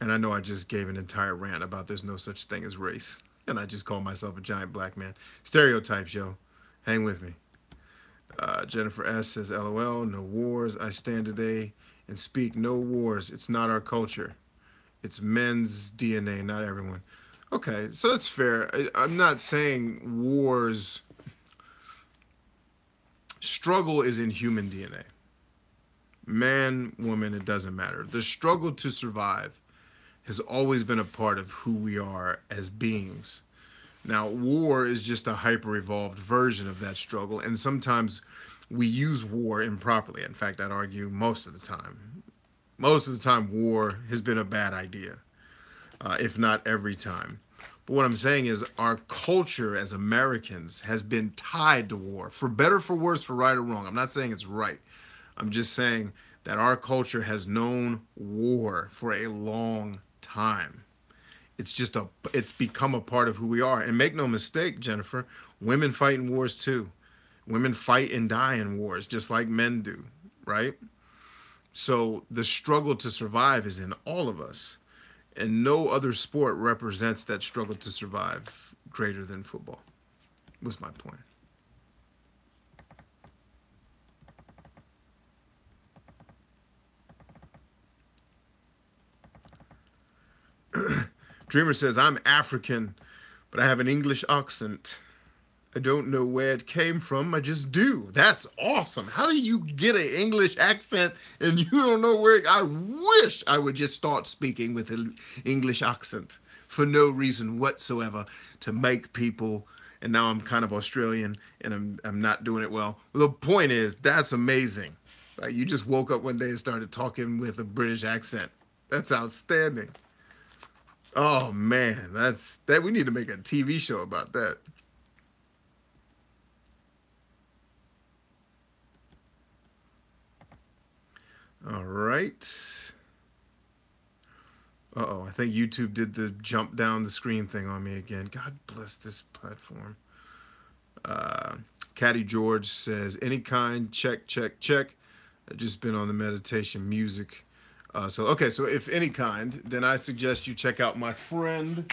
And I know I just gave an entire rant about there's no such thing as race. And I just called myself a giant black man. Stereotypes, yo. Hang with me. Jennifer S. says, LOL, no wars. I stand today and speak no wars. It's not our culture. It's men's DNA, not everyone. Okay, so that's fair. I'm not saying wars. Struggle is in human DNA. Man, woman, it doesn't matter. The struggle to survive has always been a part of who we are as beings. Now, war is just a hyper-evolved version of that struggle, and sometimes we use war improperly. In fact, I'd argue most of the time. Most of the time, war has been a bad idea, if not every time. But what I'm saying is our culture as Americans has been tied to war, for better, for worse, for right or wrong. I'm not saying it's right. I'm just saying that our culture has known war for a long time. It's become a part of who we are. And make no mistake, Jennifer, women fight in wars too. Women fight and die in wars just like men do, right? So the struggle to survive is in all of us. And no other sport represents that struggle to survive greater than football, was my point. Dreamer says, I'm African, but I have an English accent. I don't know where it came from, I just do. That's awesome. How do you get an English accent and you don't know where? I wish I would just start speaking with an English accent for no reason whatsoever to make people, and now I'm kind of Australian and I'm not doing it well. The point is, that's amazing. Like, you just woke up one day and started talking with a British accent. That's outstanding. Oh man, that we need to make a TV show about that. All right. Uh-oh, I think YouTube did the jump down the screen thing on me again. God bless this platform. Caddy George says, any kind, check, check, check. I've just been on the meditation music. So if any kind, then I suggest you check out my friend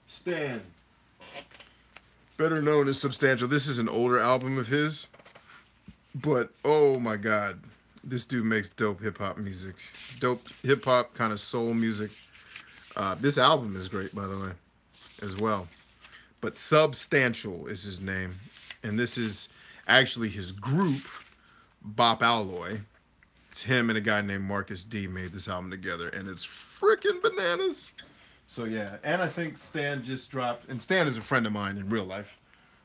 Stan, better known as Substantial. This is an older album of his, but oh my God, this dude makes dope hip-hop music. Dope hip-hop, kind of soul music. This album is great, by the way, as well. But Substantial is his name, and this is actually his group, Bop Alloy. It's him and a guy named Marcus D made this album together, and it's freaking bananas. So yeah, and I think Stan just dropped, and Stan is a friend of mine in real life.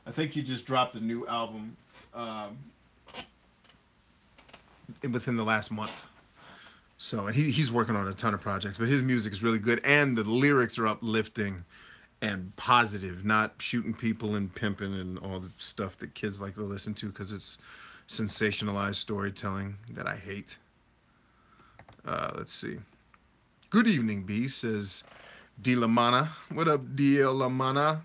I think he just dropped a new album within the last month. So, and he's working on a ton of projects, but his music is really good, and the lyrics are uplifting and positive, not shooting people and pimping and all the stuff that kids like to listen to because it's sensationalized storytelling that I hate. Let's see. Good evening, B, says D. Lamana. What up, D. Lamana?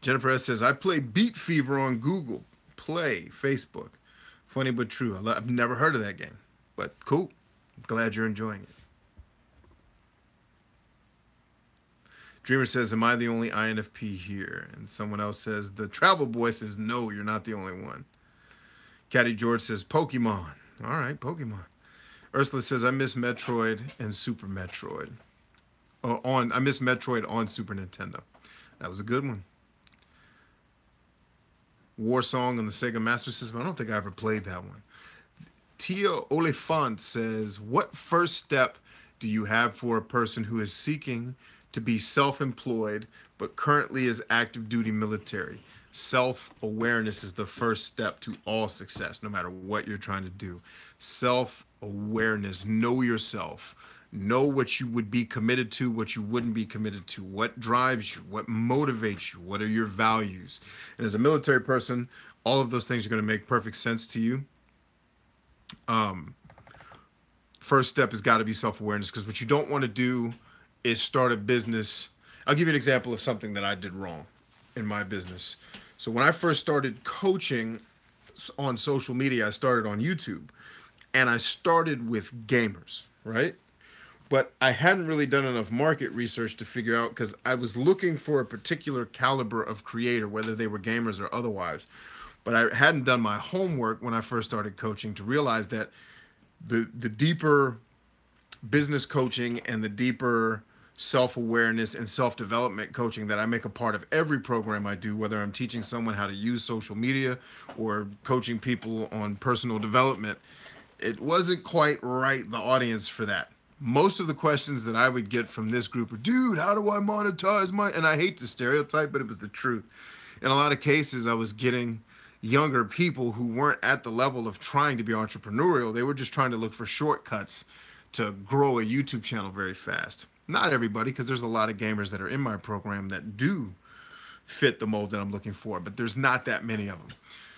Jennifer S. says, I play Beat Fever on Google Play, Facebook. Funny but true. I've never heard of that game, but cool. I'm glad you're enjoying it. Dreamer says, am I the only INFP here? And someone else says, the travel boy says, no, you're not the only one. Caddy George says, Pokemon. All right, Pokemon. Ursula says, I miss Metroid and Super Metroid. I miss Metroid on Super Nintendo. That was a good one. War Song on the Sega Master System. I don't think I ever played that one. Tia Olifant says, what first step do you have for a person who is seeking to be self-employed but currently is active duty military? Self-awareness is the first step to all success, no matter what you're trying to do. Self-awareness. Know yourself. Know what you would be committed to, what you wouldn't be committed to, what drives you, what motivates you, what are your values. And as a military person, all of those things are going to make perfect sense to you. First step has got to be self-awareness, because what you don't want to do is start a business. I'll give you an example of something that I did wrong in my business. So when I first started coaching on social media, I started on YouTube, and I started with gamers, right? But I hadn't really done enough market research to figure out, because I was looking for a particular caliber of creator, whether they were gamers or otherwise. But I hadn't done my homework when I first started coaching to realize that the deeper business coaching and the deeper self-awareness and self-development coaching that I make a part of every program I do, whether I'm teaching someone how to use social media or coaching people on personal development, it wasn't quite right, the audience for that. Most of the questions that I would get from this group are, dude, how do I monetize my, and I hate to stereotype, but it was the truth. In a lot of cases, I was getting younger people who weren't at the level of trying to be entrepreneurial. They were just trying to look for shortcuts to grow a YouTube channel very fast. Not everybody, because there's a lot of gamers that are in my program that do fit the mold that I'm looking for, but there's not that many of them.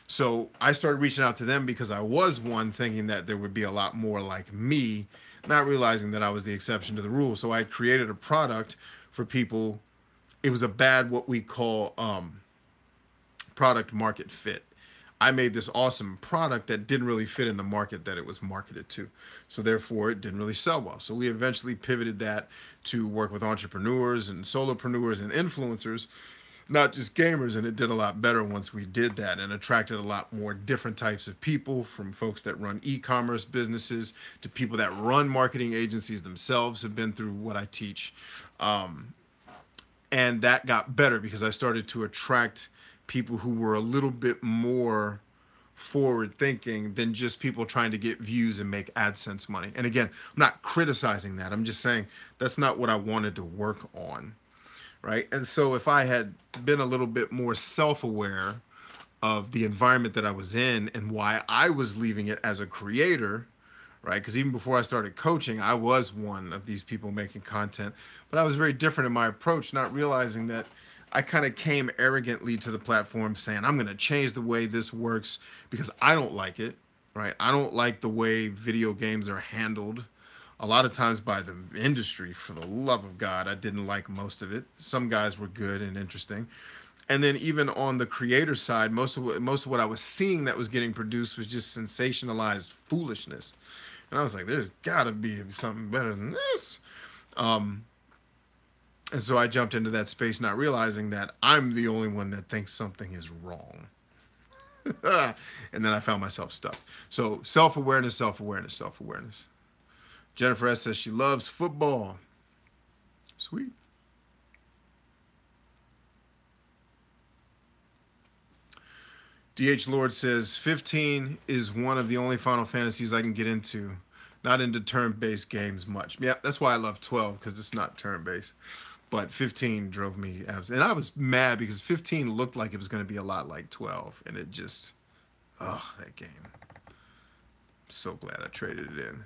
So I started reaching out to them because I was one, thinking that there would be a lot more like me, not realizing that I was the exception to the rule. So I created a product for people. It was a bad, what we call product market fit. I made this awesome product that didn't really fit in the market that it was marketed to. So therefore, it didn't really sell well. So we eventually pivoted that to work with entrepreneurs and solopreneurs and influencers, not just gamers, and it did a lot better once we did that, and attracted a lot more different types of people, from folks that run e-commerce businesses to people that run marketing agencies themselves, have been through what I teach. And that got better because I started to attract people who were a little bit more forward thinking than just people trying to get views and make AdSense money. And again, I'm not criticizing that. I'm just saying that's not what I wanted to work on, right? And so if I had been a little bit more self-aware of the environment that I was in and why I was leaving it as a creator, right? Because even before I started coaching, I was one of these people making content, but I was very different in my approach, not realizing that I kind of came arrogantly to the platform saying, I'm going to change the way this works because I don't like it, right? I don't like the way video games are handled a lot of times by the industry. For the love of God, I didn't like most of it. Some guys were good and interesting. And then even on the creator side, most of what I was seeing that was getting produced was just sensationalized foolishness. And I was like, there's got to be something better than this. And so I jumped into that space, not realizing that I'm the only one that thinks something is wrong. And then I found myself stuck. So self-awareness, self-awareness, self-awareness. Jennifer S. says she loves football. Sweet. DH Lord says 15 is one of the only Final Fantasies I can get into. Not into turn-based games much. Yeah, that's why I love 12, because it's not turn-based. But 15 drove me absolutely. And I was mad because 15 looked like it was going to be a lot like 12. And it just, oh, that game. I'm so glad I traded it in.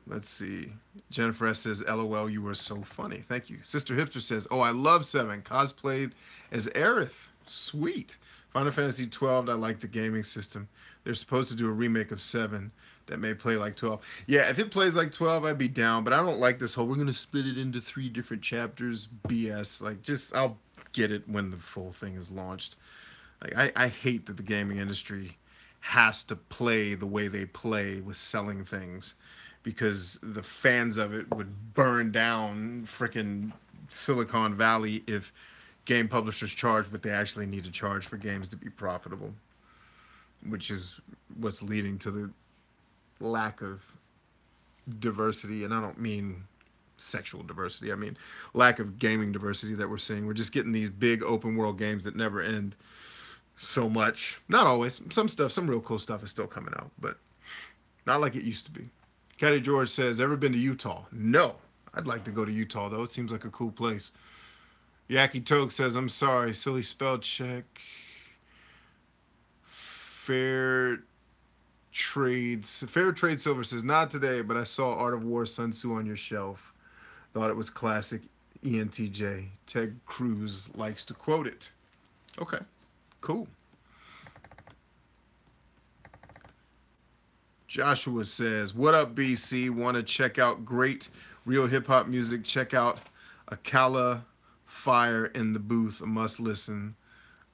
Let's see. Jennifer S. says, LOL, you were so funny. Thank you. Sister Hipster says, oh, I love 7. Cosplayed as Aerith. Sweet. Final Fantasy 12, I like the gaming system. They're supposed to do a remake of 7 that may play like 12. Yeah, if it plays like 12, I'd be down. But I don't like this whole, we're going to split it into 3 different chapters BS. Like, just, I'll get it when the full thing is launched. Like, I hate that the gaming industry has to play the way they play with selling things, because the fans of it would burn down frickin' Silicon Valley if game publishers charge what they actually need to charge for games to be profitable, which is what's leading to the lack of diversity. And I don't mean sexual diversity. I mean lack of gaming diversity that we're seeing. We're just getting these big open world games that never end so much. Not always. Some stuff, some real cool stuff is still coming out, but not like it used to be. Caddy George says, ever been to Utah? No. I'd like to go to Utah, though. It seems like a cool place. Yaki Toke says, I'm sorry, silly spell check. Fair Trade Silver says, not today, but I saw Art of War Sun Tzu on your shelf. Thought it was classic ENTJ. Ted Cruz likes to quote it. Okay, cool. Joshua says, what up, BC? Want to check out great real hip-hop music? Check out Akala Fire in the booth, a must listen.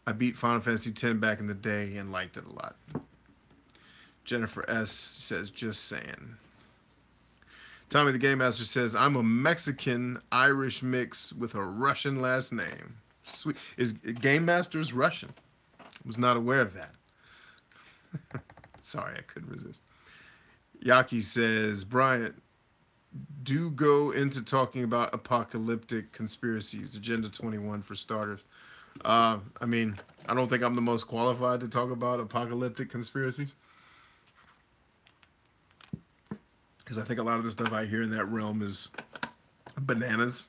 I beat Final Fantasy X back in the day and liked it a lot. Jennifer S. says, just saying. Tommy the Game Master says, I'm a Mexican-Irish mix with a Russian last name. Sweet. Is Game Master's Russian? I was not aware of that. Sorry, I couldn't resist. Yaki says, Bryant, do go into talking about apocalyptic conspiracies. Agenda 21 for starters. I mean, I don't think I'm the most qualified to talk about apocalyptic conspiracies, because I think a lot of the stuff I hear in that realm is bananas.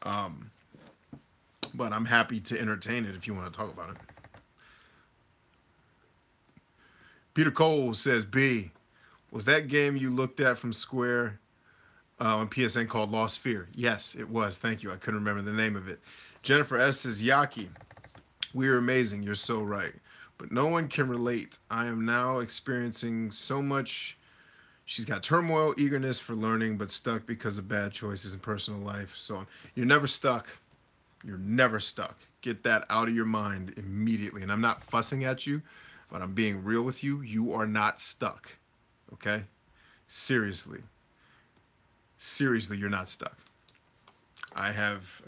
But I'm happy to entertain it if you want to talk about it. Peter Cole says, B, was that game you looked at from Square on PSN called Lost Fear? Yes, it was. Thank you. I couldn't remember the name of it. Jennifer S. says, Yaki, we're amazing. You're so right. But no one can relate. I am now experiencing so much. She's got turmoil, eagerness for learning, but stuck because of bad choices in personal life. So you're never stuck. You're never stuck. Get that out of your mind immediately. And I'm not fussing at you, but I'm being real with you. You are not stuck. Okay? Seriously. Seriously, you're not stuck. I have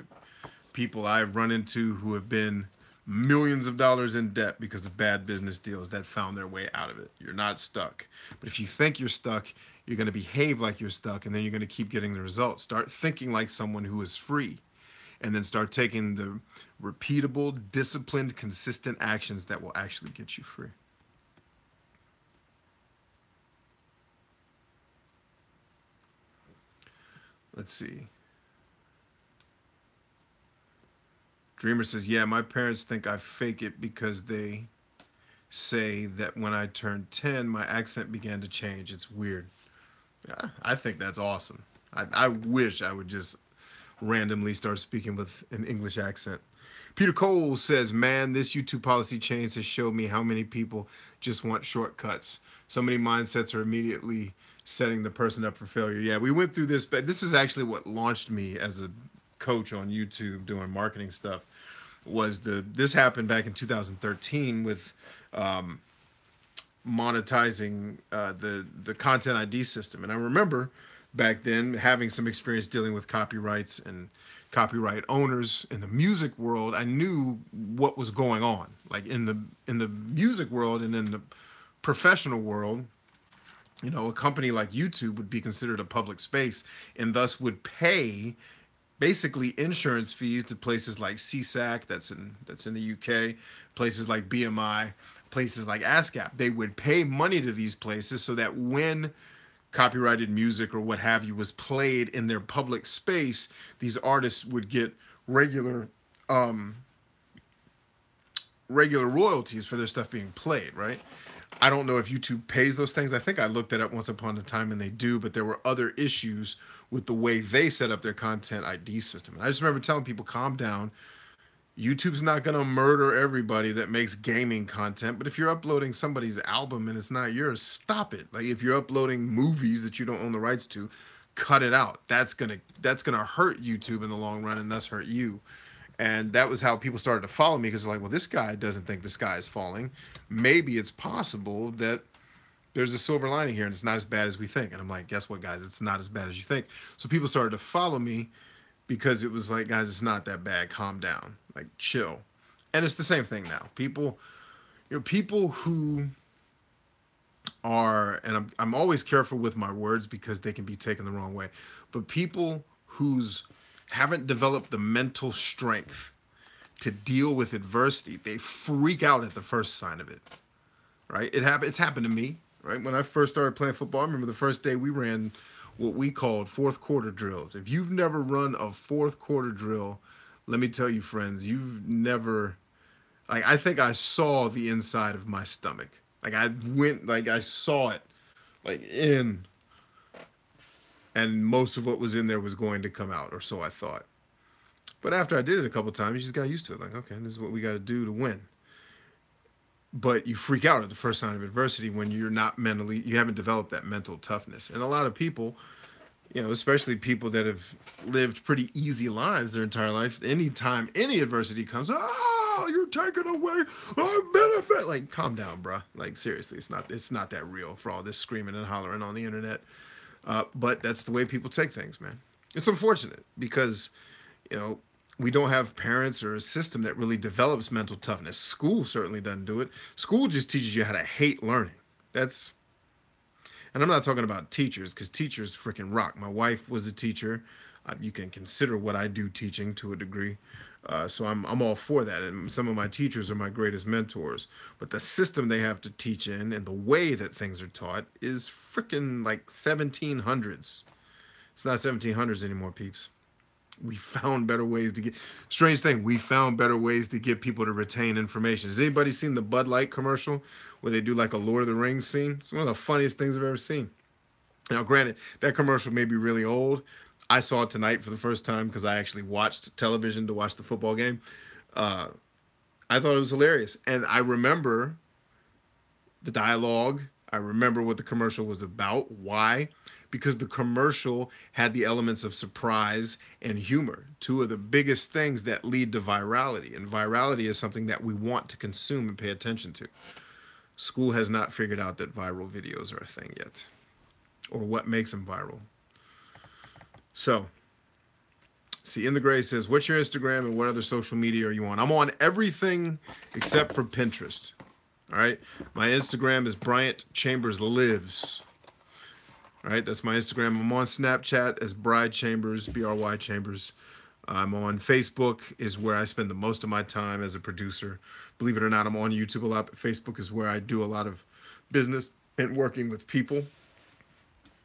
people I've run into who have been millions of dollars in debt because of bad business deals that found their way out of it. You're not stuck. But if you think you're stuck, you're going to behave like you're stuck, and then you're going to keep getting the results. Start thinking like someone who is free, and then start taking the repeatable, disciplined, consistent actions that will actually get you free. Let's see. Dreamer says, yeah, my parents think I fake it because they say that when I turned 10, my accent began to change. It's weird. Yeah, I think that's awesome. I wish I would just randomly start speaking with an English accent. Peter Cole says, man, this YouTube policy change has showed me how many people just want shortcuts. So many mindsets are immediately setting the person up for failure. Yeah, we went through this, but this is actually what launched me as a coach on YouTube doing marketing stuff. This happened back in 2013 with monetizing the content ID system. And I remember back then having some experience dealing with copyrights and copyright owners in the music world. I knew what was going on, like in the music world and in the professional world. You know, a company like YouTube would be considered a public space and thus would pay basically insurance fees to places like CSAC, that's in the UK, places like BMI, places like ASCAP. They would pay money to these places so that when copyrighted music or what have you was played in their public space, these artists would get regular royalties for their stuff being played, right? I don't know if YouTube pays those things. I think I looked that up once upon a time, and they do, but there were other issues with the way they set up their content ID system. And I just remember telling people, calm down. YouTube's not going to murder everybody that makes gaming content, but if you're uploading somebody's album and it's not yours, stop it. Like if you're uploading movies that you don't own the rights to, cut it out. That's gonna hurt YouTube in the long run and thus hurt you. And that was how people started to follow me, because they're like, well, this guy doesn't think the sky is falling. Maybe it's possible that there's a silver lining here and it's not as bad as we think. And I'm like, guess what, guys? It's not as bad as you think. So people started to follow me because it was like, guys, it's not that bad. Calm down. Like, chill. And it's the same thing now. People who are, and I'm always careful with my words because they can be taken the wrong way, but people who's haven't developed the mental strength to deal with adversity, they freak out at the first sign of it, right? It's happened to me, right? When I first started playing football, I remember the first day we ran what we called fourth quarter drills. If you've never run a fourth quarter drill, let me tell you, friends, you've never, like, I think I saw the inside of my stomach. Like I saw it, like in, and most of what was in there was going to come out, or so I thought. But after I did it a couple times, you just got used to it. Like, okay, this is what we got to do to win. But you freak out at the first sign of adversity when you haven't developed that mental toughness. And a lot of people, You know, especially people that have lived pretty easy lives their entire life. Anytime any adversity comes, oh, you're taking away our benefit. Like, calm down, bruh. Like, seriously, it's not that real for all this screaming and hollering on the internet. But that's the way people take things, man. It's unfortunate because, you know, we don't have parents or a system that really develops mental toughness. School certainly doesn't do it. School just teaches you how to hate learning. That's, and I'm not talking about teachers, because teachers freaking rock. My wife was a teacher. You can consider what I do teaching to a degree. So I'm all for that. And some of my teachers are my greatest mentors. But the system they have to teach in and the way that things are taught is freaking like 1700s. It's not 1700s anymore, peeps. We found better ways to get, strange thing, we found better ways to get people to retain information. Has anybody seen the Bud Light commercial where they do like a Lord of the Rings scene? It's one of the funniest things I've ever seen. Now, granted, that commercial may be really old. I saw it tonight for the first time because I actually watched television to watch the football game. I thought it was hilarious. And I remember the dialogue. I remember what the commercial was about. Why? Because the commercial had the elements of surprise and humor, two of the biggest things that lead to virality. And virality is something that we want to consume and pay attention to. School has not figured out that viral videos are a thing yet, or what makes them viral. So, see, In the Gray says, what's your Instagram and what other social media are you on? I'm on everything except for Pinterest. All right? My Instagram is Bryant Chambers Lives. All right, that's my Instagram. I'm on Snapchat as Bride Chambers, B-R-Y Chambers. I'm on Facebook, is where I spend the most of my time as a producer. Believe it or not, I'm on YouTube a lot, but Facebook is where I do a lot of business and working with people.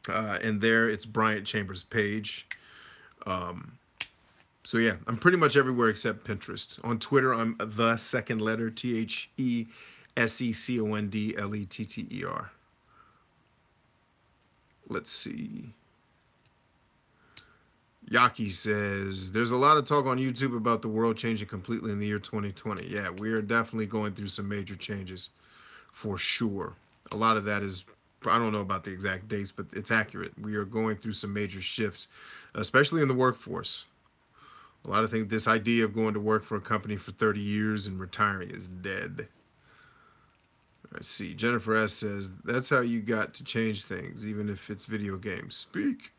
And there, it's Bryant Chambers page. So yeah, I'm pretty much everywhere except Pinterest. On Twitter, I'm the second letter, THESECONDLETTER. Let's see. Yaki says, there's a lot of talk on YouTube about the world changing completely in the year 2020. Yeah, we are definitely going through some major changes for sure. A lot of that is, I don't know about the exact dates, but it's accurate. We are going through some major shifts, especially in the workforce. A lot of things, this idea of going to work for a company for 30 years and retiring is dead. Let's see. Jennifer S. says, that's how you got to change things, even if it's video games. Speak.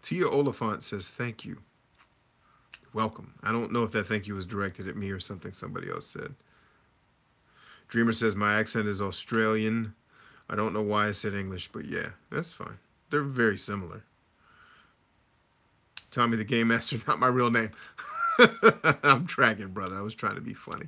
Tia Oliphant says, thank you. Welcome. I don't know if that thank you was directed at me or something somebody else said. Dreamer says, my accent is Australian. I don't know why I said English, but yeah, that's fine. They're very similar. Tommy the Game Master, not my real name. I'm tracking, brother. I was trying to be funny.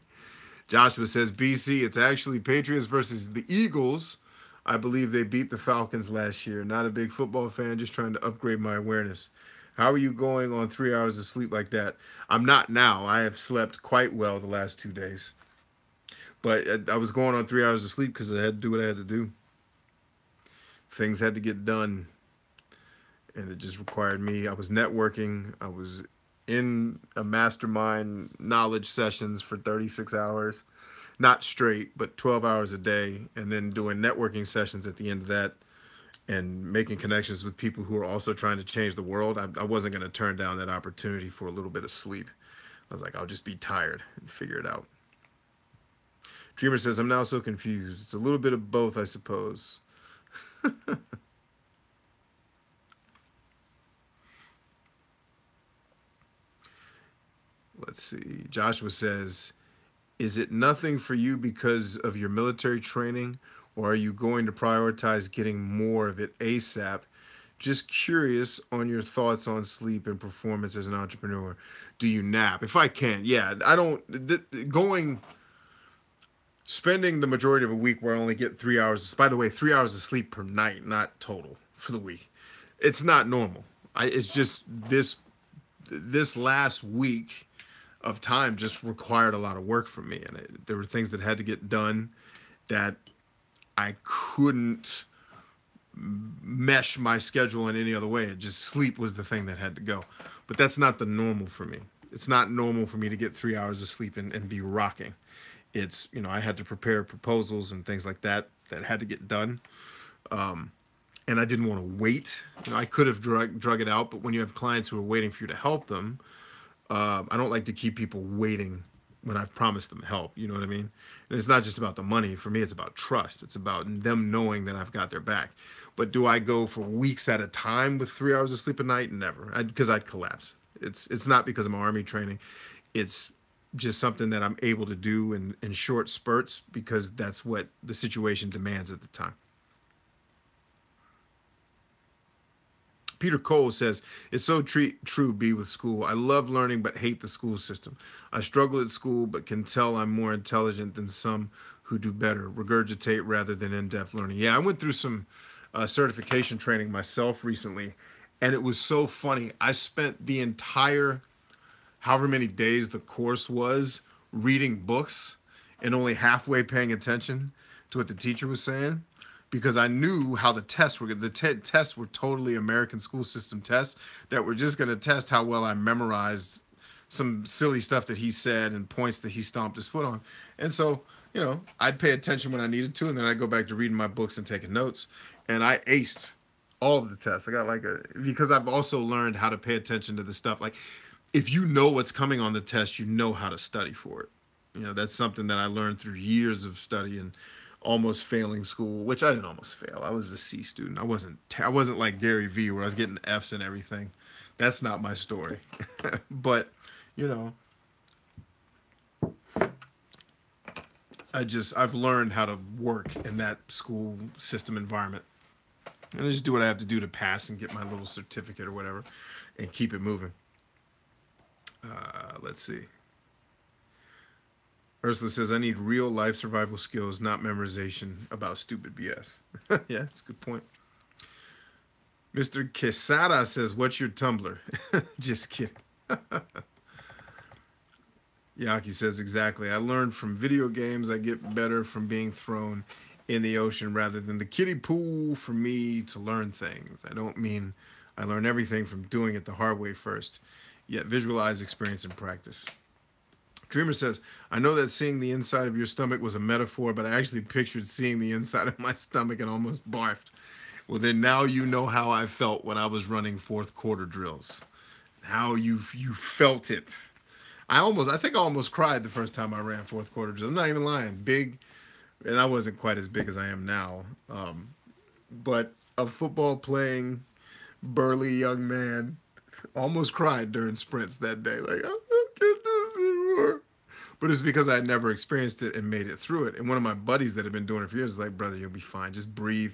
Joshua says, BC, it's actually Patriots versus the Eagles. I believe they beat the Falcons last year. Not a big football fan, just trying to upgrade my awareness. How are you going on 3 hours of sleep like that? I'm not now. I have slept quite well the last 2 days. But I was going on 3 hours of sleep because I had to do what I had to do. Things had to get done. And it just required me. I was networking. I was in a mastermind knowledge sessions for 36 hours. Not straight, but 12 hours a day. And then doing networking sessions at the end of that. And making connections with people who are also trying to change the world. I wasn't going to turn down that opportunity for a little bit of sleep. I was like, I'll just be tired and figure it out. Dreamer says, I'm now so confused. It's a little bit of both, I suppose. Let's see. Joshua says, is it nothing for you because of your military training, or are you going to prioritize getting more of it ASAP? Just curious on your thoughts on sleep and performance as an entrepreneur. Do you nap? If I can, yeah. I don't, spending the majority of a week where I only get 3 hours, by the way, 3 hours of sleep per night, not total for the week. It's not normal. It's just this last week of time just required a lot of work from me. And there were things that had to get done that I couldn't mesh my schedule in any other way. It just, sleep was the thing that had to go. But that's not the normal for me. It's not normal for me to get 3 hours of sleep and be rocking. It's, you know, I had to prepare proposals and things like that that had to get done. And I didn't want to wait. You know, I could have drug it out, but when you have clients who are waiting for you to help them, I don't like to keep people waiting when I've promised them help. You know what I mean? And it's not just about the money. For me, it's about trust. It's about them knowing that I've got their back. But do I go for weeks at a time with 3 hours of sleep a night? Never, because I'd collapse. It's not because of my Army training. It's just something that I'm able to do in short spurts because that's what the situation demands at the time. Peter Cole says, it's so true, B, with school. I love learning but hate the school system. I struggle at school but can tell I'm more intelligent than some who do better, regurgitate rather than in-depth learning. Yeah, I went through some certification training myself recently, and it was so funny. I spent the entire, however many days the course was, reading books and only halfway paying attention to what the teacher was saying, because I knew how the tests were. The tests were totally American school system tests that were just going to test how well I memorized some silly stuff that he said and points that he stomped his foot on. And so, you know, I'd pay attention when I needed to, and then I'd go back to reading my books and taking notes. And I aced all of the tests. I got because I've also learned how to pay attention to the stuff. Like, if you know what's coming on the test, you know how to study for it. You know, that's something that I learned through years of study and almost failing school, which I didn't almost fail. I was a C student. I wasn't like Gary V, where I was getting F's and everything. That's not my story. But, you know, I've learned how to work in that school system environment. And I just do what I have to do to pass and get my little certificate or whatever and keep it moving. Let's see. Ursula says, I need real life survival skills, not memorization about stupid BS. Yeah, that's a good point. Mr. Quesada says, what's your Tumblr? Just kidding. Yaki says, exactly. I learned from video games. I get better from being thrown in the ocean rather than the kiddie pool for me to learn things. I don't mean I learn everything from doing it the hard way first, yet visualize, experience, and practice. Dreamer says, I know that seeing the inside of your stomach was a metaphor, but I actually pictured seeing the inside of my stomach and almost barfed. Well, then now you know how I felt when I was running fourth quarter drills. How you felt it. I think I almost cried the first time I ran fourth quarter drills. I'm not even lying. Big, and I wasn't quite as big as I am now. But a football playing, burly young man almost cried during sprints that day. Like, I can't do this anymore. But it's because I had never experienced it and made it through it. And one of my buddies that had been doing it for years is like, brother, you'll be fine. Just breathe.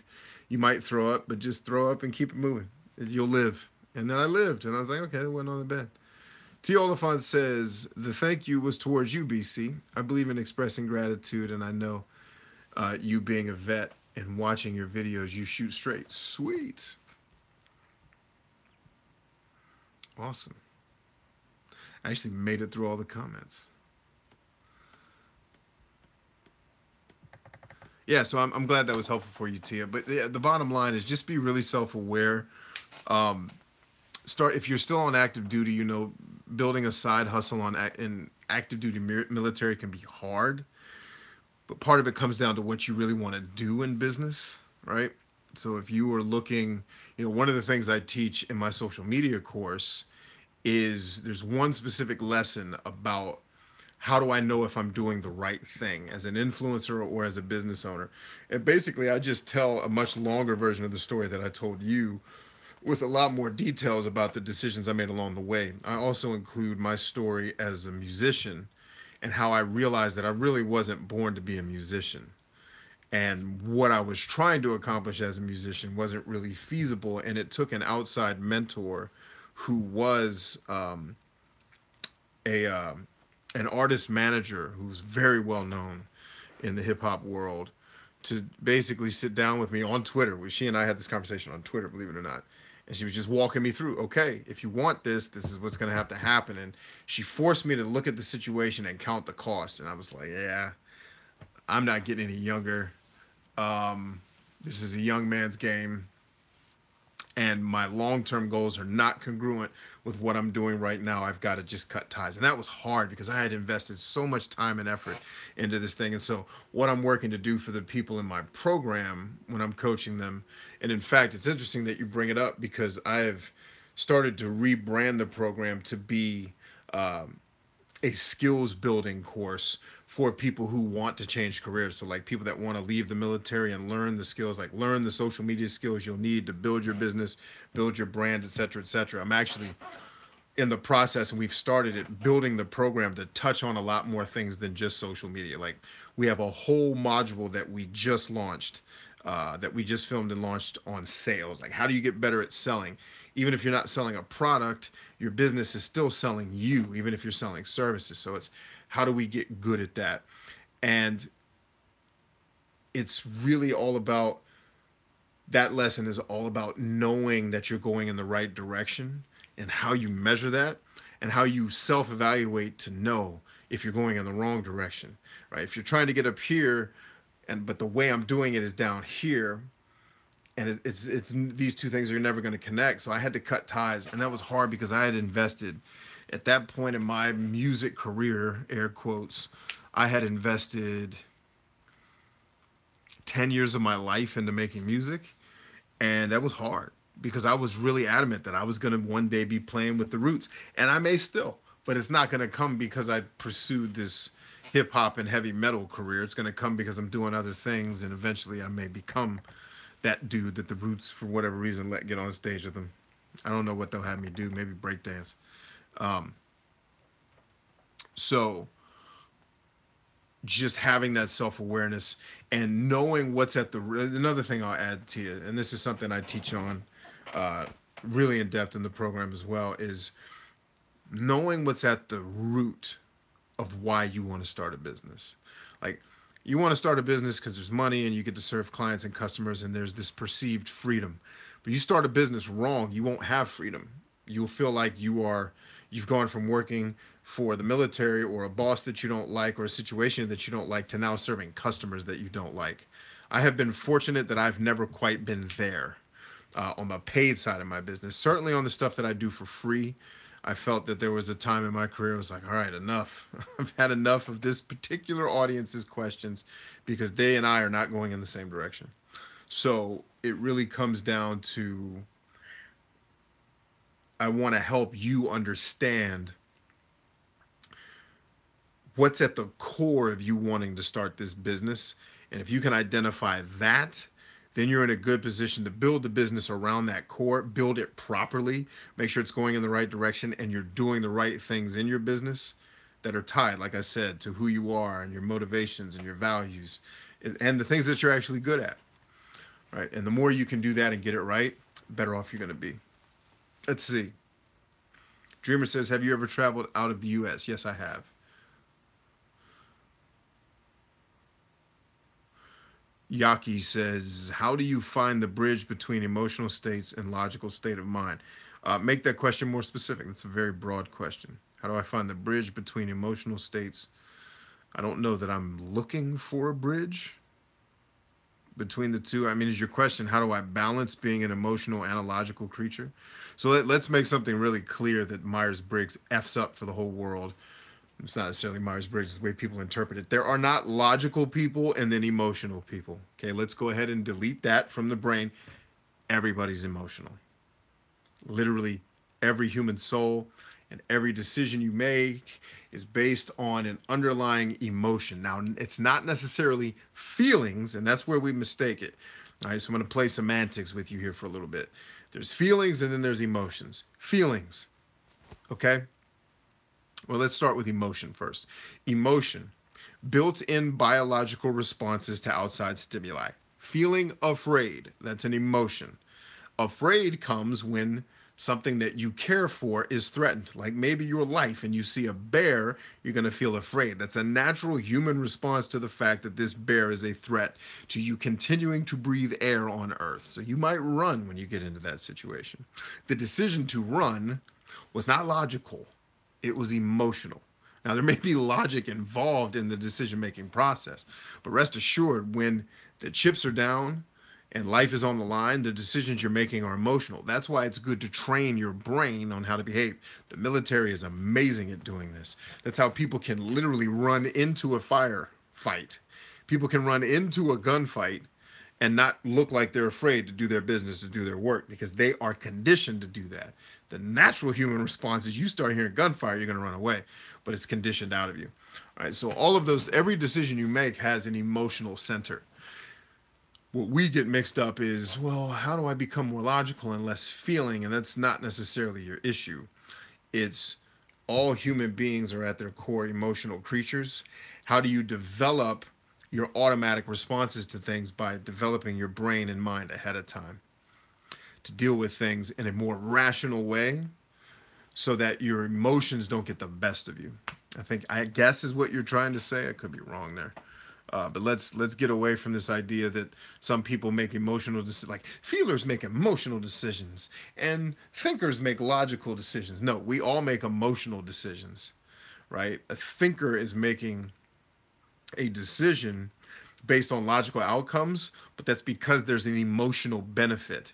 You might throw up, but just throw up and keep it moving. You'll live. And then I lived. And I was like, okay, I went on the bed. T. Oliphant says, the thank you was towards you, BC. I believe in expressing gratitude, and I know you being a vet and watching your videos, you shoot straight. Sweet. Awesome. I actually made it through all the comments. Yeah, so I'm glad that was helpful for you, Tia. But the bottom line is just be really self-aware. If you're still on active duty, you know, building a side hustle in active duty military can be hard. But part of it comes down to what you really want to do in business, right? So if you are looking, you know, one of the things I teach in my social media course is there's one specific lesson about how do I know if I'm doing the right thing as an influencer or as a business owner. And basically, I just tell a much longer version of the story that I told you with a lot more details about the decisions I made along the way. I also include my story as a musician and how I realized that I really wasn't born to be a musician. And what I was trying to accomplish as a musician wasn't really feasible. And it took an outside mentor who was an artist manager who's very well known in the hip hop world to basically sit down with me on Twitter. She and I had this conversation on Twitter, believe it or not. And she was just walking me through, okay, if you want this, this is what's going to have to happen. And she forced me to look at the situation and count the cost. And I was like, yeah, I'm not getting any younger. This is a young man's game. and my long-term goals are not congruent with what I'm doing right now, I've got to just cut ties. And that was hard because I had invested so much time and effort into this thing. And so what I'm working to do for the people in my program when I'm coaching them, and in fact, it's interesting that you bring it up because I have started to rebrand the program to be a skills building course for people who want to change careers. So like people that want to leave the military and learn the skills, like learn the social media skills you'll need to build your business, build your brand, et cetera, et cetera. I'm actually in the process, and we've started it, building the program to touch on a lot more things than just social media. Like we have a whole module that we just launched, that we just filmed and launched on sales. Like how do you get better at selling? Even if you're not selling a product, your business is still selling you, even if you're selling services. So it's how do we get good at that? And it's really all about, that lesson is all about knowing that you're going in the right direction and how you measure that and how you self-evaluate to know if you're going in the wrong direction, right? If you're trying to get up here, but the way I'm doing it is down here, and it's these two things are never going to connect. So I had to cut ties, and that was hard because I had invested at that point in my music career, air quotes, I had invested 10 years of my life into making music, and that was hard because I was really adamant that I was going to one day be playing with the Roots, and I may still, but it's not going to come because I pursued this hip hop and heavy metal career. It's going to come because I'm doing other things, and eventually I may become that dude that the Roots, for whatever reason, let get on stage with them. I don't know what they'll have me do. Maybe breakdance. So just having that self-awareness and knowing what's at the, another thing I'll add to you, and this is something I teach on really in depth in the program as well, is knowing what's at the root of why you want to start a business. Like you want to start a business because there's money and you get to serve clients and customers and there's this perceived freedom. But you start a business wrong, you won't have freedom. You'll feel like you've gone from working for the military or a boss that you don't like or a situation that you don't like to now serving customers that you don't like. I have been fortunate that I've never quite been there on the paid side of my business. Certainly on the stuff that I do for free, I felt that there was a time in my career I was like, all right, enough. I've had enough of this particular audience's questions because they and I are not going in the same direction. So it really comes down to, I want to help you understand what's at the core of you wanting to start this business. And if you can identify that, then you're in a good position to build the business around that core, build it properly, make sure it's going in the right direction, and you're doing the right things in your business that are tied, like I said, to who you are and your motivations and your values and the things that you're actually good at, right? And the more you can do that and get it right, better off you're going to be. Let's see. Dreamer says, have you ever traveled out of the U.S.? Yes, I have. Yaki says, how do you find the bridge between emotional states and logical state of mind? Make that question more specific. That's a very broad question. How do I find the bridge between emotional states? I don't know that I'm looking for a bridge between the two. I mean, is your question, how do I balance being an emotional and a logical creature? So let's make something really clear that Myers-Briggs F's up for the whole world. It's not necessarily Myers-Briggs, it's the way people interpret it. There are not logical people and then emotional people. Okay, let's go ahead and delete that from the brain. Everybody's emotional. Literally every human soul and every decision you make is based on an underlying emotion. Now, it's not necessarily feelings, and that's where we mistake it. All right, so I'm going to play semantics with you here for a little bit. There's feelings and then there's emotions. Feelings, okay? Well, let's start with emotion first. Emotion, built-in biological responses to outside stimuli. Feeling afraid, that's an emotion. Afraid comes when something that you care for is threatened, like maybe your life, and you see a bear, you're going to feel afraid. That's a natural human response to the fact that this bear is a threat to you continuing to breathe air on Earth. So you might run when you get into that situation. The decision to run was not logical. It was emotional. Now, there may be logic involved in the decision-making process, but rest assured, when the chips are down and life is on the line, the decisions you're making are emotional. That's why it's good to train your brain on how to behave. The military is amazing at doing this. That's how people can literally run into a firefight. People can run into a gunfight and not look like they're afraid to do their business, to do their work, because they are conditioned to do that. The natural human response is you start hearing gunfire, you're going to run away, but it's conditioned out of you. All right, so all of those, every decision you make has an emotional center. What we get mixed up is, well, how do I become more logical and less feeling? And that's not necessarily your issue. It's all human beings are at their core emotional creatures. How do you develop your automatic responses to things? By developing your brain and mind ahead of time to deal with things in a more rational way so that your emotions don't get the best of you. I guess is what you're trying to say. I could be wrong there. But let's get away from this idea that some people make emotional decisions, like feelers make emotional decisions and thinkers make logical decisions. No, we all make emotional decisions, right? A thinker is making a decision based on logical outcomes, but that's because there's an emotional benefit.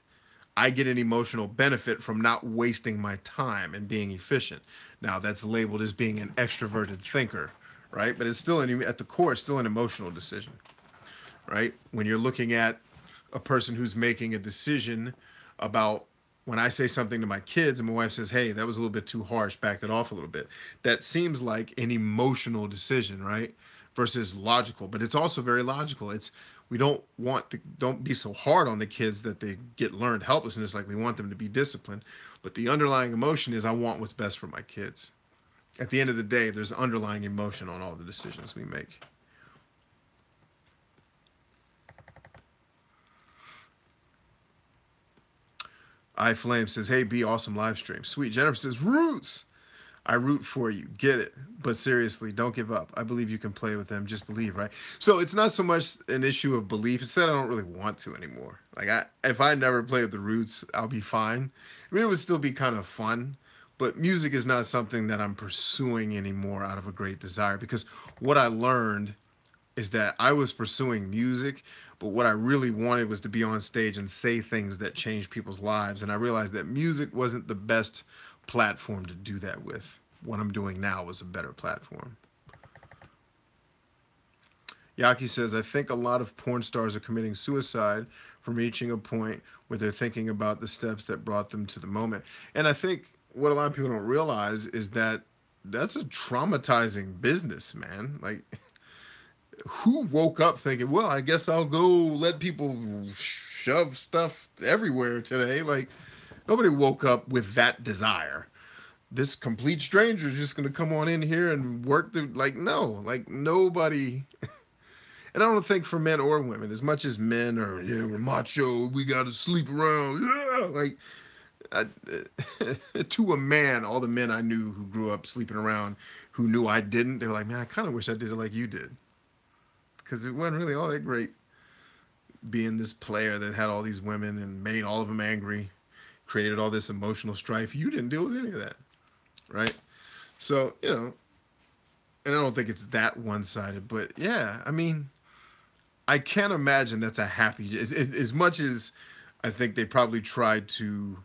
I get an emotional benefit from not wasting my time and being efficient. Now that's labeled as being an extroverted thinker, right? But it's still, at the core, it's still an emotional decision, right? When you're looking at a person who's making a decision about, when I say something to my kids and my wife says, hey, that was a little bit too harsh, back that off a little bit. That seems like an emotional decision, right? Versus logical, but it's also very logical. We don't be so hard on the kids that they get learned helplessness. Like we want them to be disciplined, but the underlying emotion is I want what's best for my kids. At the end of the day, there's underlying emotion on all the decisions we make. iFlame says, hey, B, awesome live stream. Sweet. Jennifer says, roots. I root for you. Get it. But seriously, don't give up. I believe you can play with them. Just believe, right? So it's not so much an issue of belief. It's that I don't really want to anymore. Like if I never play with the roots, I'll be fine. I mean, it would still be kind of fun. But music is not something that I'm pursuing anymore out of a great desire. Because what I learned is that I was pursuing music, but what I really wanted was to be on stage and say things that change people's lives. And I realized that music wasn't the best platform to do that with. What I'm doing now was a better platform. Yaki says, I think a lot of porn stars are committing suicide from reaching a point where they're thinking about the steps that brought them to the moment. And I think what a lot of people don't realize is that that's a traumatizing business, man. Like, who woke up thinking, well, I guess I'll go let people shove stuff everywhere today? Like, nobody woke up with that desire. This complete stranger is just going to come on in here and work the, like, no, like nobody. And I don't think for men or women, as much as men are, yeah, we're macho, we got to sleep around. Yeah, like, to a man, all the men I knew who grew up sleeping around, who knew I didn't, they were like, man, I kind of wish I did it like you did. Because it wasn't really all that great being this player that had all these women and made all of them angry, created all this emotional strife. You didn't deal with any of that, right? So, you know, and I don't think it's that one-sided, but yeah, I mean, I can't imagine that's a happy, as much as I think they probably tried to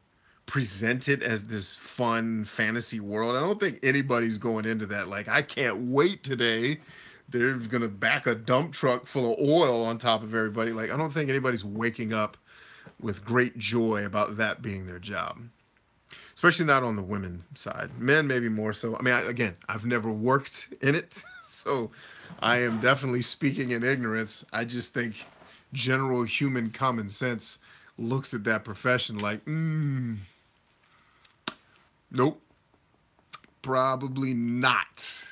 present it as this fun fantasy world. I don't think anybody's going into that like, I can't wait today. They're going to back a dump truck full of oil on top of everybody. Like, I don't think anybody's waking up with great joy about that being their job. Especially not on the women's side. Men maybe more so. I mean, again, I've never worked in it, so I am definitely speaking in ignorance. I just think general human common sense looks at that profession like, nope, probably not.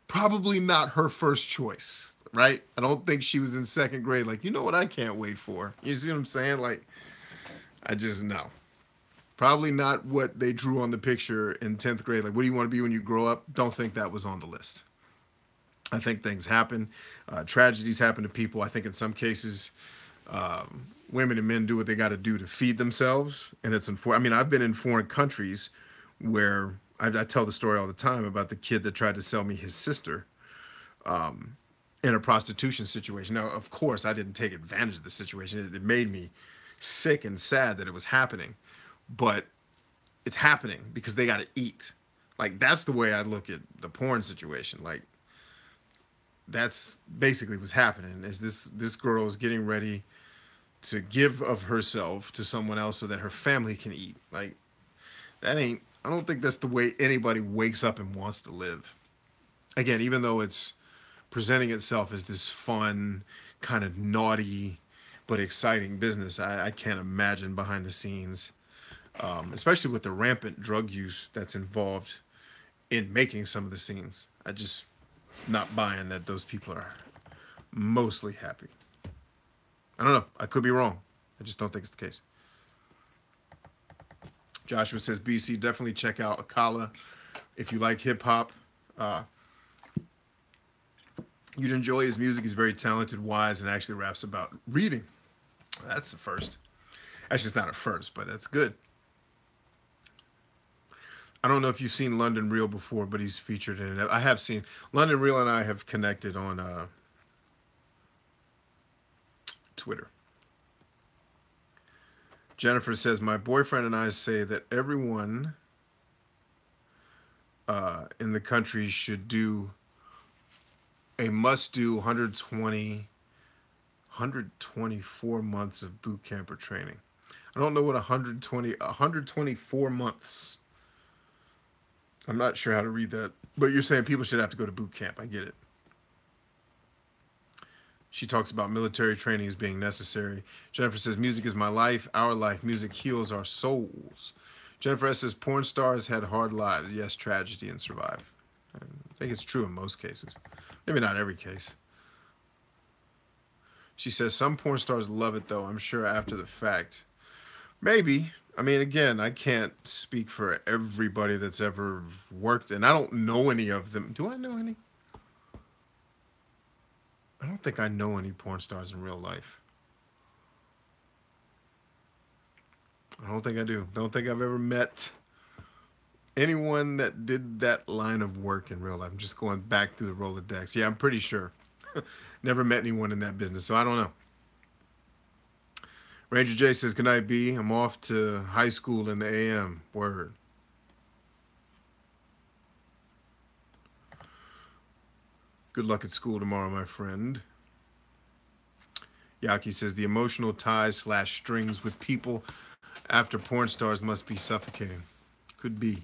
Probably not her first choice, right? I don't think she was in second grade like, you know what I can't wait for? You see what I'm saying? Like, I just know. Probably not what they drew on the picture in 10th grade. Like, what do you want to be when you grow up? Don't think that was on the list. I think things happen. Tragedies happen to people. I think in some cases, women and men do what they got to do to feed themselves. And it's unfortunate. I mean, I've been in foreign countries where I tell the story all the time about the kid that tried to sell me his sister. in a prostitution situation. Now, of course, I didn't take advantage of the situation. It made me sick and sad that it was happening, but it's happening because they got to eat. Like, that's the way I look at the porn situation. Like, that's basically what's happening. Is this girl is getting ready to give of herself to someone else so that her family can eat. Like, that ain't, I don't think that's the way anybody wakes up and wants to live. Again, even though it's presenting itself as this fun, kind of naughty, but exciting business, I can't imagine behind the scenes, especially with the rampant drug use that's involved in making some of the scenes. I just not buying that those people are mostly happy. I don't know. I could be wrong. I just don't think it's the case. Joshua says, BC, definitely check out Akala if you like hip hop. You'd enjoy his music. He's very talented, wise, and actually raps about reading. That's the first. Actually, it's not a first, but that's good. I don't know if you've seen London Real before, but he's featured in it. I have seen. London Real and I have connected on Twitter. Jennifer says, my boyfriend and I say that everyone in the country should do a must-do 124 months of boot camp or training. I don't know what 124 months. I'm not sure how to read that, but you're saying people should have to go to boot camp. I get it. She talks about military training as being necessary. Jennifer says, music is my life, our life. Music heals our souls. Jennifer S. says, porn stars had hard lives. Yes, tragedy and survive. I think it's true in most cases. Maybe not every case. She says, some porn stars love it, though. I'm sure after the fact. Maybe. I mean, again, I can't speak for everybody that's ever worked, and I don't know any of them. Do I know any? I don't think I know any porn stars in real life. I don't think I do. Don't think I've ever met anyone that did that line of work in real life. I'm just going back through the Rolodex. Yeah, I'm pretty sure. Never met anyone in that business, so I don't know. Ranger J says, good night, B. I'm off to high school in the AM. Word. Good luck at school tomorrow, my friend. Yaki says, the emotional ties / strings with people after porn stars must be suffocating. Could be.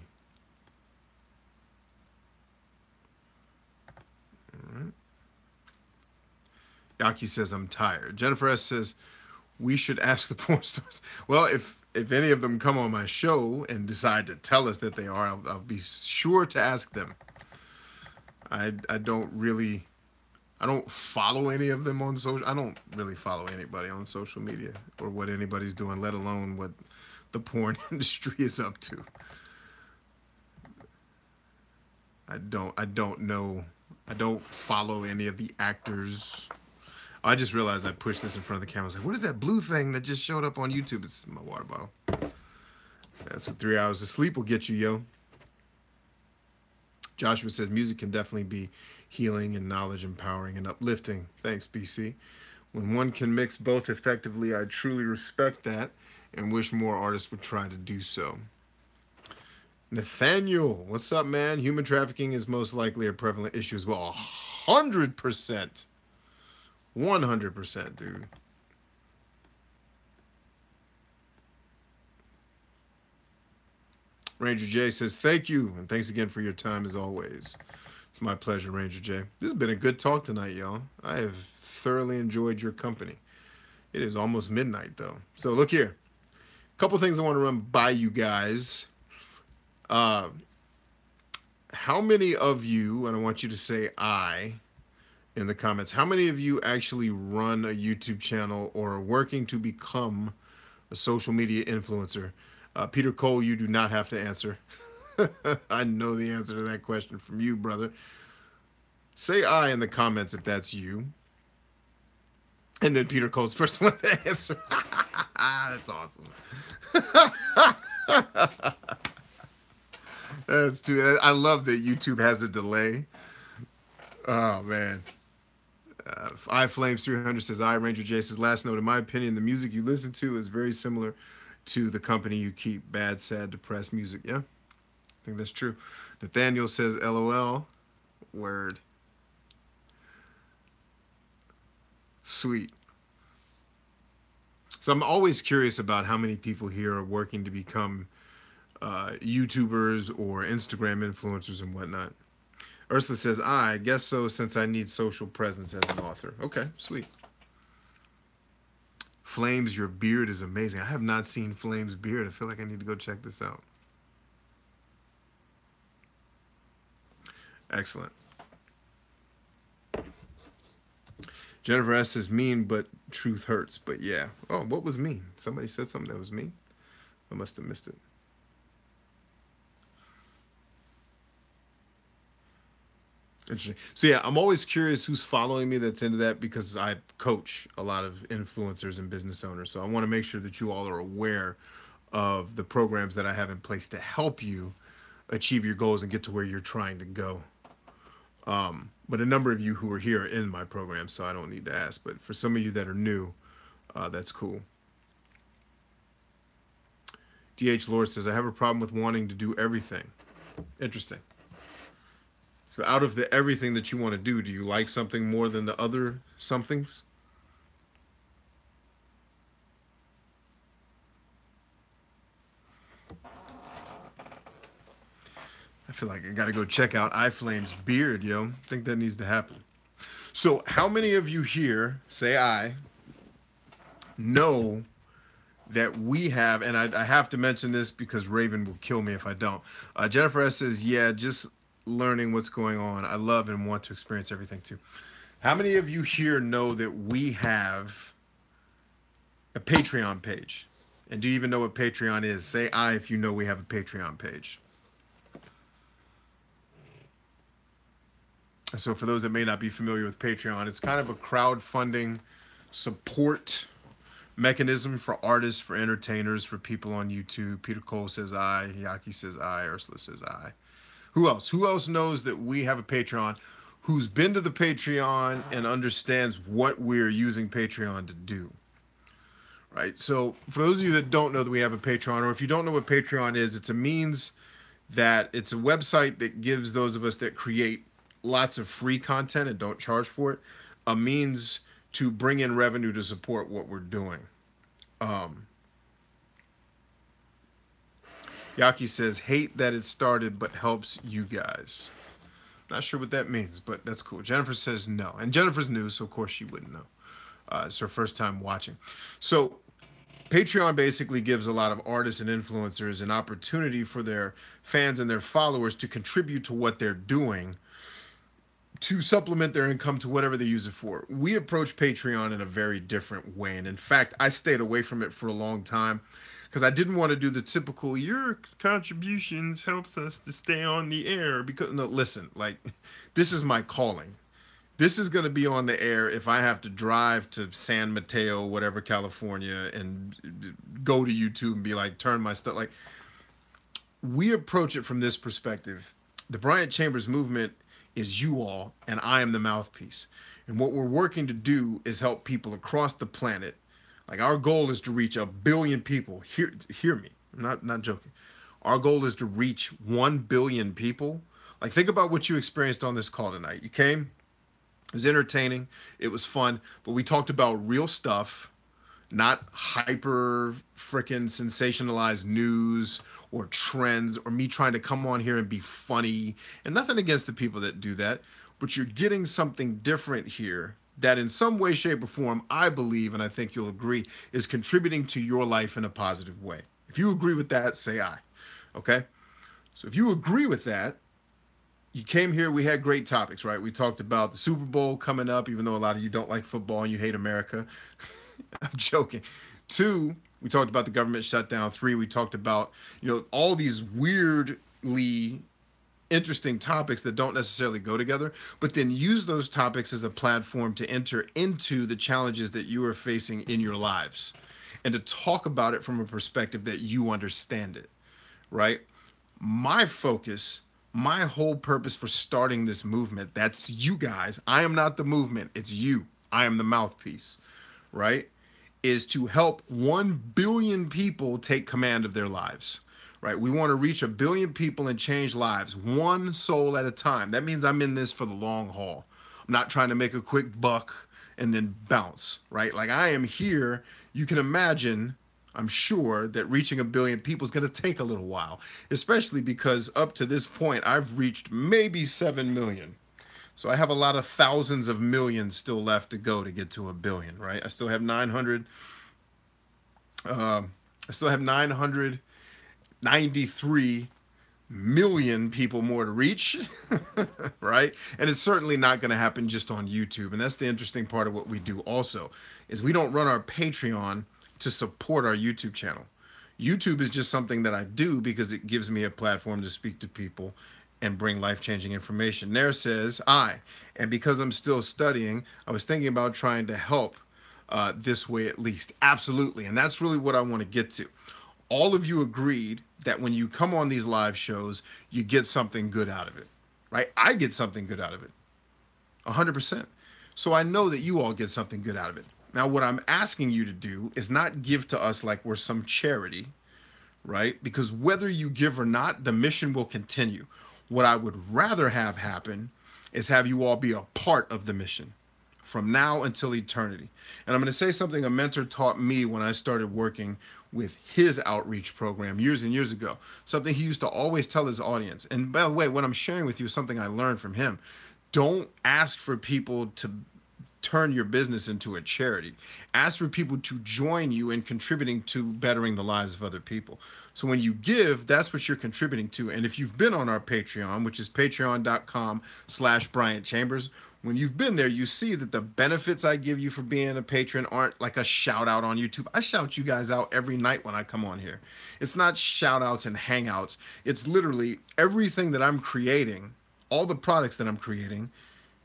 All right. Yaki says, I'm tired. Jennifer S. says, we should ask the porn stars. Well, if any of them come on my show and decide to tell us that they are, I'll be sure to ask them. I don't follow any of them on social. I don't really follow anybody on social media or what anybody's doing, let alone what the porn industry is up to. I don't know. I don't follow any of the actors. I just realized I pushed this in front of the camera. I was like, what is that blue thing that just showed up on YouTube? It's my water bottle. That's what 3 hours of sleep will get you, yo. Joshua says, music can definitely be healing and knowledge empowering and uplifting. Thanks, BC. When one can mix both effectively, I truly respect that and wish more artists would try to do so. Nathaniel, what's up, man? Human trafficking is most likely a prevalent issue as well. 100%. 100%, dude. Ranger J says, thank you, and thanks again for your time as always. It's my pleasure, Ranger J. This has been a good talk tonight, y'all. I have thoroughly enjoyed your company. It is almost midnight, though. So look here. A couple things I want to run by you guys. How many of you, and I want you to say I in the comments, how many of you actually run a YouTube channel or are working to become a social media influencer? Peter Cole, you do not have to answer. I know the answer to that question from you, brother. Say I in the comments if that's you. And then Peter Cole's first one to answer. That's awesome. That's too. I love that YouTube has a delay. Oh man, iFlames300 says, I, Ranger J says, last note, in my opinion, the music you listen to is very similar to the company you keep. Bad, sad, depressed music. Yeah, I think that's true. Nathaniel says, LOL. Word. Sweet. So I'm always curious about how many people here are working to become YouTubers or Instagram influencers and whatnot. Ursula says, I guess so, since I need social presence as an author. Okay, sweet. Flames, your beard is amazing. I have not seen Flames' beard. I feel like I need to go check this out. Excellent. Jennifer S. says, mean, but truth hurts. But yeah. Oh, what was mean? Somebody said something that was mean? I must have missed it. Interesting. So yeah, I'm always curious who's following me that's into that, because I coach a lot of influencers and business owners. So I want to make sure that you all are aware of the programs that I have in place to help you achieve your goals and get to where you're trying to go. But a number of you who are here are in my program, so I don't need to ask. But for some of you that are new, that's cool. DH Lord says, I have a problem with wanting to do everything. Interesting. So out of the everything that you want to do you like something more than the other somethings? I feel like I got to go check out iFlame's beard, yo. I think that needs to happen. So how many of you here, say I, know that we have, and I have to mention this because Raven will kill me if I don't. Jennifer S. says, yeah, just learning what's going on. I love and want to experience everything too. How many of you here know that we have a Patreon page? And do you even know what Patreon is? Say I if you know we have a Patreon page. So for those that may not be familiar with Patreon, it's kind of a crowdfunding support mechanism for artists, for entertainers, for people on YouTube. Peter Cole says I, Yaki says I, Ursula says I. Who else? Who else knows that we have a Patreon, who's been to the Patreon and understands what we're using Patreon to do? Right? So for those of you that don't know that we have a Patreon, or if you don't know what Patreon is, it's a means that it's a website that gives those of us that create lots of free content and don't charge for it, a means to bring in revenue to support what we're doing. Yaki says, hate that it started, but helps you guys. Not sure what that means, but that's cool. Jennifer says no. And Jennifer's new, so of course she wouldn't know. It's her first time watching. So Patreon basically gives a lot of artists and influencers an opportunity for their fans and their followers to contribute to what they're doing, to supplement their income to whatever they use it for. We approach Patreon in a very different way. And in fact, I stayed away from it for a long time because I didn't want to do the typical, your contributions helps us to stay on the air. Because, no, listen, like, this is my calling. This is going to be on the air if I have to drive to San Mateo, whatever, California, and go to YouTube and be like, turn my stuff. Like, we approach it from this perspective. The Bryant Chambers movement is you all, and I am the mouthpiece. And what we're working to do is help people across the planet. Like, our goal is to reach 1 billion people. Hear me. I'm not joking. Our goal is to reach 1 billion people. Like, think about what you experienced on this call tonight. You came, it was entertaining, it was fun, but we talked about real stuff, not hyper freaking sensationalized news or trends or me trying to come on here and be funny. And nothing against the people that do that, but you're getting something different here that in some way, shape, or form, I believe, and I think you'll agree, is contributing to your life in a positive way. If you agree with that, say aye. Okay? So if you agree with that, you came here, we had great topics, right? We talked about the Super Bowl coming up, even though a lot of you don't like football and you hate America. I'm joking. 2, we talked about the government shutdown. 3, we talked about, all these weirdly interesting topics that don't necessarily go together, but then use those topics as a platform to enter into the challenges that you are facing in your lives and to talk about it from a perspective that you understand it, right? My focus My whole purpose for starting this movement, that's you guys. I am not the movement. It's you. I am the mouthpiece, right? Is to help 1 billion people take command of their lives, right? We want to reach 1 billion people and change lives, one soul at a time. That means I'm in this for the long haul. I'm not trying to make a quick buck and then bounce, right? Like I am here. You can imagine, I'm sure, that reaching 1 billion people is going to take a little while, especially because up to this point, I've reached maybe 7 million. So I have a lot of thousands of millions still left to go to get to 1 billion, right? I still have 993 million people more to reach, right? And it's certainly not going to happen just on YouTube. And that's the interesting part of what we do also, is we don't run our Patreon to support our YouTube channel. YouTube is just something that I do because it gives me a platform to speak to people and bring life-changing information. Nair says, and because I'm still studying, I was thinking about trying to help this way at least. Absolutely. And that's really what I want to get to. All of you agreed that when you come on these live shows, you get something good out of it, right? I get something good out of it, 100%. So I know that you all get something good out of it. Now, what I'm asking you to do is not give to us like we're some charity, right? Because whether you give or not, the mission will continue. What I would rather have happen is have you all be a part of the mission from now until eternity. And I'm going to say something a mentor taught me when I started working with his outreach program years and years ago, something he used to always tell his audience. And by the way, what I'm sharing with you is something I learned from him. Don't ask for people to turn your business into a charity. Ask for people to join you in contributing to bettering the lives of other people. So when you give, that's what you're contributing to. And if you've been on our Patreon, which is patreon.com/Bryant Chambers, when you've been there, you see that the benefits I give you for being a patron aren't like a shout out on YouTube. I shout you guys out every night when I come on here. It's not shout outs and hangouts. It's literally everything that I'm creating, all the products that I'm creating.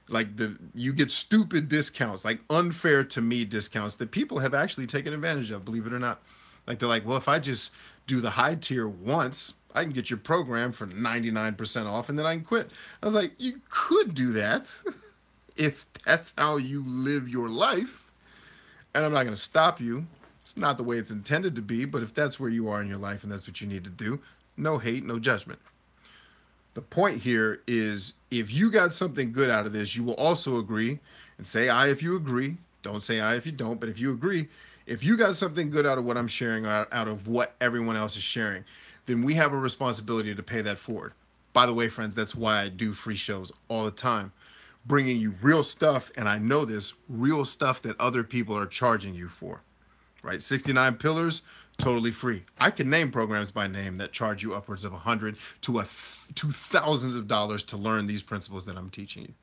Like you get stupid discounts, like unfair to me discounts that people have actually taken advantage of, believe it or not. Like they're like, well, if I just do the high tier once, I can get your program for 99% off and then I can quit. I was like, you could do that if that's how you live your life. And I'm not going to stop you. It's not the way it's intended to be, but if that's where you are in your life and that's what you need to do, no hate, no judgment. The point here is if you got something good out of this, you will also agree and say aye if you agree. Don't say aye if you don't, but if you agree, if you got something good out of what I'm sharing, out of what everyone else is sharing, then we have a responsibility to pay that forward. By the way, friends, that's why I do free shows all the time, bringing you real stuff, and I know this, real stuff that other people are charging you for, right? 69 pillars, totally free. I can name programs by name that charge you upwards of $100 to thousands of dollars to learn these principles that I'm teaching you.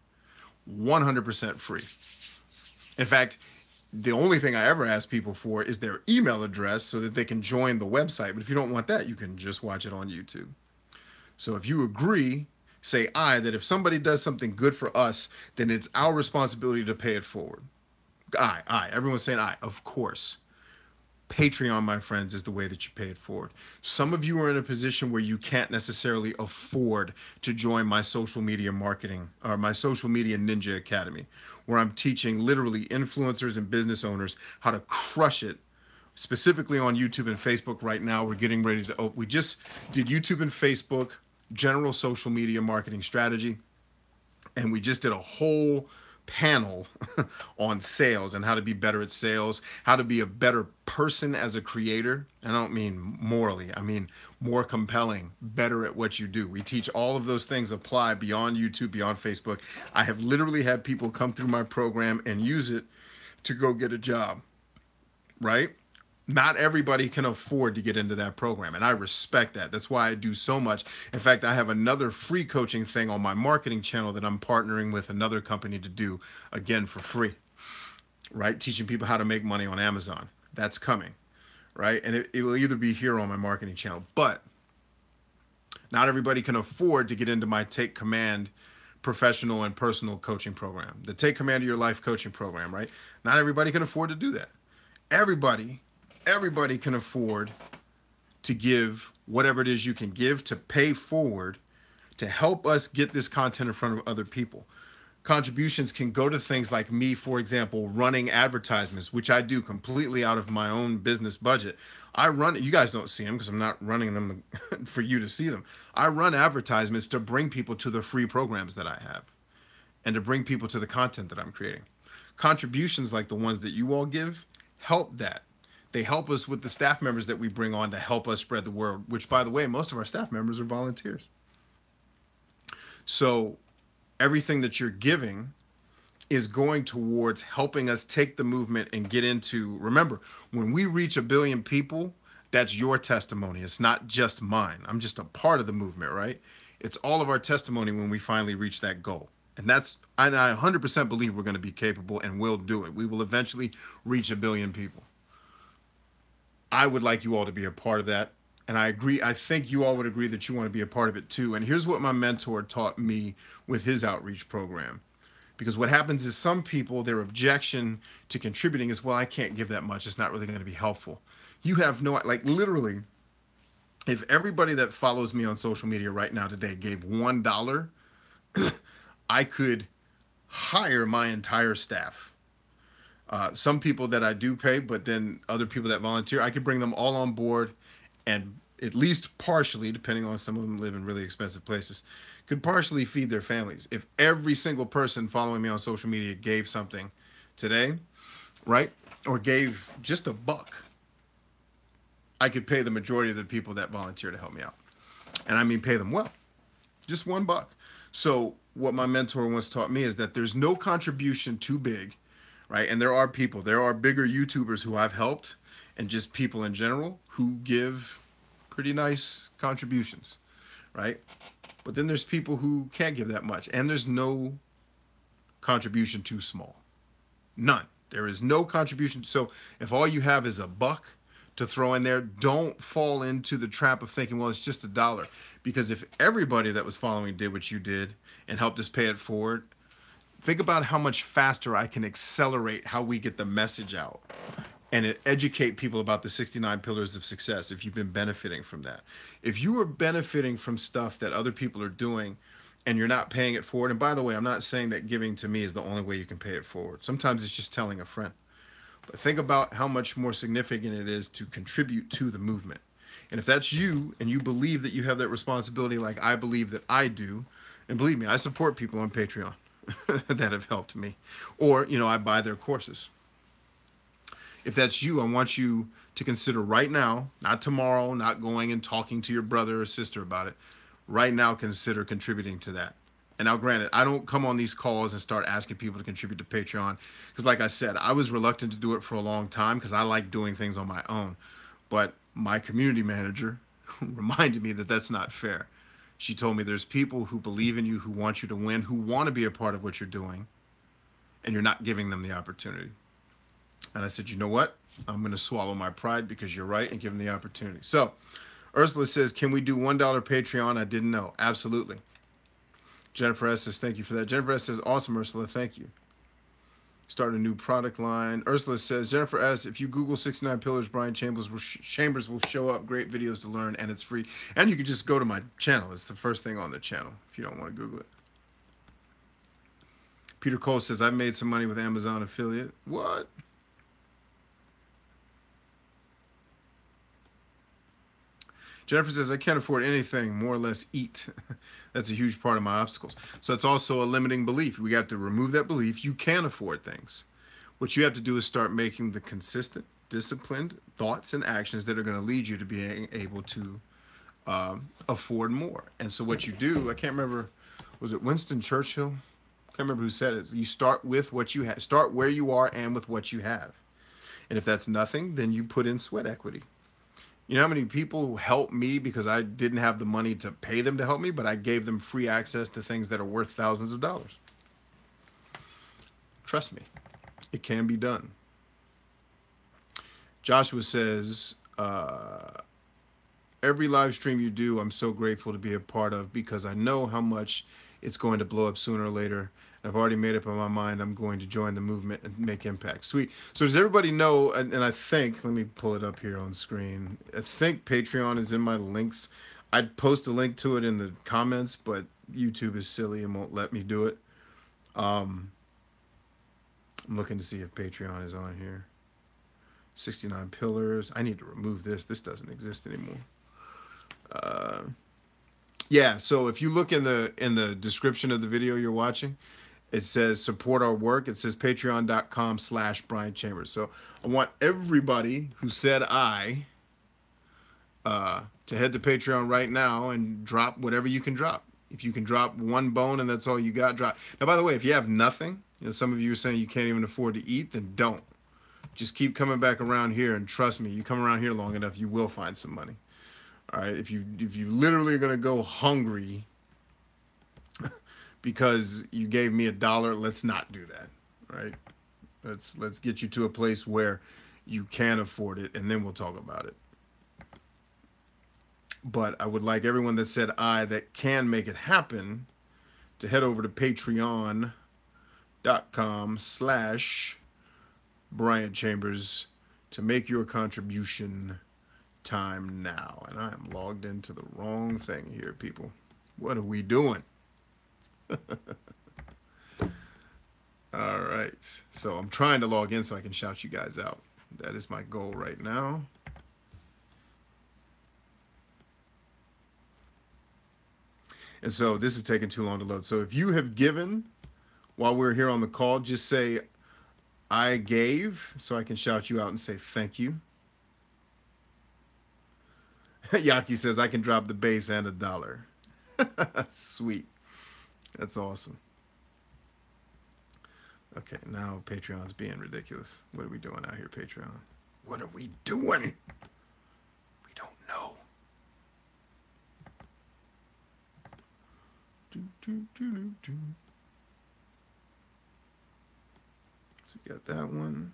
100% free. In fact, the only thing I ever ask people for is their email address so that they can join the website. But if you don't want that, you can just watch it on YouTube. So if you agree, say aye, that if somebody does something good for us, then it's our responsibility to pay it forward. Aye, aye. Everyone's saying aye. Of course. Patreon, my friends, is the way that you pay it forward. Some of you are in a position where you can't necessarily afford to join my social media marketing or my social media ninja academy, where I'm teaching literally influencers and business owners how to crush it, specifically on YouTube and Facebook. Right now, we're getting ready to, we just did YouTube and Facebook, general social media marketing strategy, and we just did a whole panel on sales and how to be better at sales, how to be a better person as a creator. I don't mean morally, I mean more compelling, better at what you do. We teach all of those things apply beyond YouTube, beyond Facebook. I have literally had people come through my program and use it to go get a job, right? Not everybody can afford to get into that program, and I respect that. That's why I do so much. In fact, I have another free coaching thing on my marketing channel that I'm partnering with another company to do, again, for free, right? Teaching people how to make money on Amazon. That's coming, right? And it will either be here on my marketing channel, but not everybody can afford to get into my Take Command professional and personal coaching program, the Take Command of Your Life coaching program, right? Not everybody can afford to do that. Everybody can afford to give whatever it is you can give to pay forward to help us get this content in front of other people. Contributions can go to things like me, for example, running advertisements, which I do completely out of my own business budget. I run, you guys don't see them because I'm not running them for you to see them. I run advertisements to bring people to the free programs that I have and to bring people to the content that I'm creating. Contributions like the ones that you all give help that. They help us with the staff members that we bring on to help us spread the word, which, by the way, most of our staff members are volunteers. So everything that you're giving is going towards helping us take the movement and get into, remember, when we reach 1 billion people, that's your testimony. It's not just mine. I'm just a part of the movement, right? It's all of our testimony when we finally reach that goal. And I 100% believe we're going to be capable and will do it. We will eventually reach 1 billion people. I would like you all to be a part of that. And I agree. I think you all would agree that you want to be a part of it too. And here's what my mentor taught me with his outreach program. Because what happens is some people, their objection to contributing is, well, I can't give that much. It's not really going to be helpful. You have no, like literally, if everybody that follows me on social media right now today gave $1, I could hire my entire staff. Some people that I do pay, but then other people that volunteer, I could bring them all on board and at least partially, depending on some of them live in really expensive places, could partially feed their families. If every single person following me on social media gave something today, right, or gave just $1, I could pay the majority of the people that volunteer to help me out. And I mean pay them well, just $1. So what my mentor once taught me is that there's no contribution too big, right? And there are people, there are bigger YouTubers who I've helped and just people in general who give pretty nice contributions, right? But then there's people who can't give that much, and there's no contribution too small. None. There is no contribution. So if all you have is $1 to throw in there, don't fall into the trap of thinking, well, it's just $1. Because if everybody that was following did what you did and helped us pay it forward, think about how much faster I can accelerate how we get the message out and educate people about the 69 pillars of success if you've been benefiting from that. If you are benefiting from stuff that other people are doing and you're not paying it forward, and by the way, I'm not saying that giving to me is the only way you can pay it forward. Sometimes it's just telling a friend. But think about how much more significant it is to contribute to the movement. And if that's you and you believe that you have that responsibility like I believe that I do, and believe me, I support people on Patreon that have helped me. Or, you know, I buy their courses. If that's you, I want you to consider right now, not tomorrow, not going and talking to your brother or sister about it. Right now, consider contributing to that. And now, granted, I don't come on these calls and start asking people to contribute to Patreon. Because like I said, I was reluctant to do it for a long time because I like doing things on my own. But my community manager reminded me that that's not fair. She told me there's people who believe in you, who want you to win, who want to be a part of what you're doing, and you're not giving them the opportunity. And I said, you know what? I'm going to swallow my pride because you're right and give them the opportunity. So Ursula says, can we do $1 Patreon? I didn't know. Absolutely. Jennifer S. says, thank you for that. Jennifer S. says, awesome, Ursula. Thank you. Start a new product line. Ursula says, Jennifer S., if you Google 69 Pillars, Brian Chambers will show up. Great videos to learn, and it's free. And you can just go to my channel. It's the first thing on the channel if you don't want to Google it. Peter Cole says, I've made some money with Amazon affiliate. What? Jennifer says, I can't afford anything, more or less eat. That's a huge part of my obstacles. So it's also a limiting belief. We got to remove that belief. You can afford things. What you have to do is start making the consistent, disciplined thoughts and actions that are going to lead you to being able to afford more. And so what you do, I can't remember, was it Winston Churchill? I can't remember who said it. You start with what you have. Start where you are and with what you have. And if that's nothing, then you put in sweat equity. You know how many people helped me because I didn't have the money to pay them to help me, but I gave them free access to things that are worth thousands of dollars. Trust me, it can be done. Joshua says, every live stream you do, I'm so grateful to be a part of because I know how much it's going to blow up sooner or later. I've already made up in my mind I'm going to join the movement and make impact. Sweet. So does everybody know, and I think, let me pull it up here on screen. I think Patreon is in my links. I'd post a link to it in the comments, but YouTube is silly and won't let me do it. I'm looking to see if Patreon is on here. 69 pillars. I need to remove this. This doesn't exist anymore. Yeah, so if you look in the description of the video you're watching, it says support our work. It says patreon.com/Brian Chambers. So I want everybody who said I to head to Patreon right now and drop whatever you can drop. If you can drop one bone and that's all you got, drop. Now, by the way, if you have nothing, some of you are saying you can't even afford to eat, then don't. Just keep coming back around here, and trust me, you come around here long enough, you will find some money. All right, if you literally are gonna go hungry because you gave me $1, let's not do that. Right? Let's get you to a place where you can afford it, and then we'll talk about it. But I would like everyone that said I that can make it happen to head over to patreon.com/Brian Chambers to make your contribution time now. And I am logged into the wrong thing here, people. What are we doing? All right. So I'm trying to log in so I can shout you guys out. That is my goal right now. And so this is taking too long to load. So if you have given while we're here on the call, just say, I gave, so I can shout you out and say thank you. Yaki says, I can drop the base and $1. Sweet. That's awesome. Okay, now Patreon's being ridiculous. What are we doing out here, Patreon? What are we doing? We don't know. So we got that one.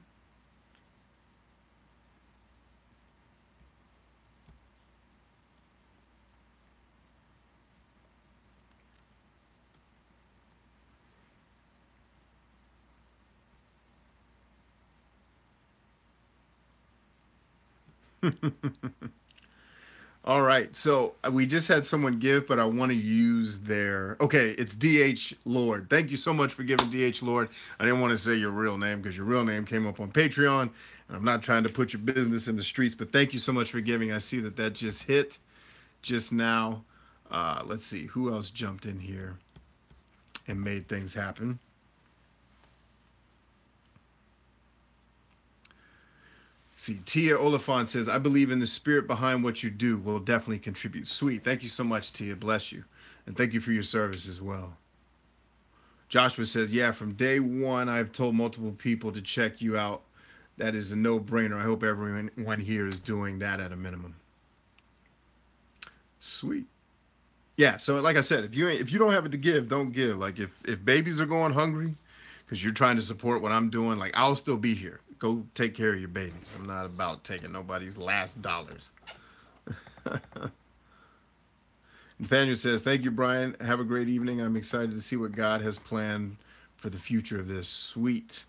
All right, so we just had someone give, but I want to use their... Okay, it's DH Lord. Thank you so much for giving, DH Lord. I didn't want to say your real name because your real name came up on Patreon, and I'm not trying to put your business in the streets, but thank you so much for giving. I see that just hit just now. Let's see, who else jumped in here and made things happen? See, Tia Oliphant says, I believe in the spirit behind what you do will definitely contribute. Sweet. Thank you so much, Tia. Bless you. And thank you for your service as well. Joshua says, yeah, from day one, I've told multiple people to check you out. That is a no-brainer. I hope everyone here is doing that at a minimum. Sweet. Yeah, so like I said, if you don't have it to give, don't give. Like if babies are going hungry because you're trying to support what I'm doing, like I'll still be here. Go take care of your babies. I'm not about taking nobody's last dollars. Nathaniel says, thank you, Brian. Have a great evening. I'm excited to see what God has planned for the future of this. Sweet.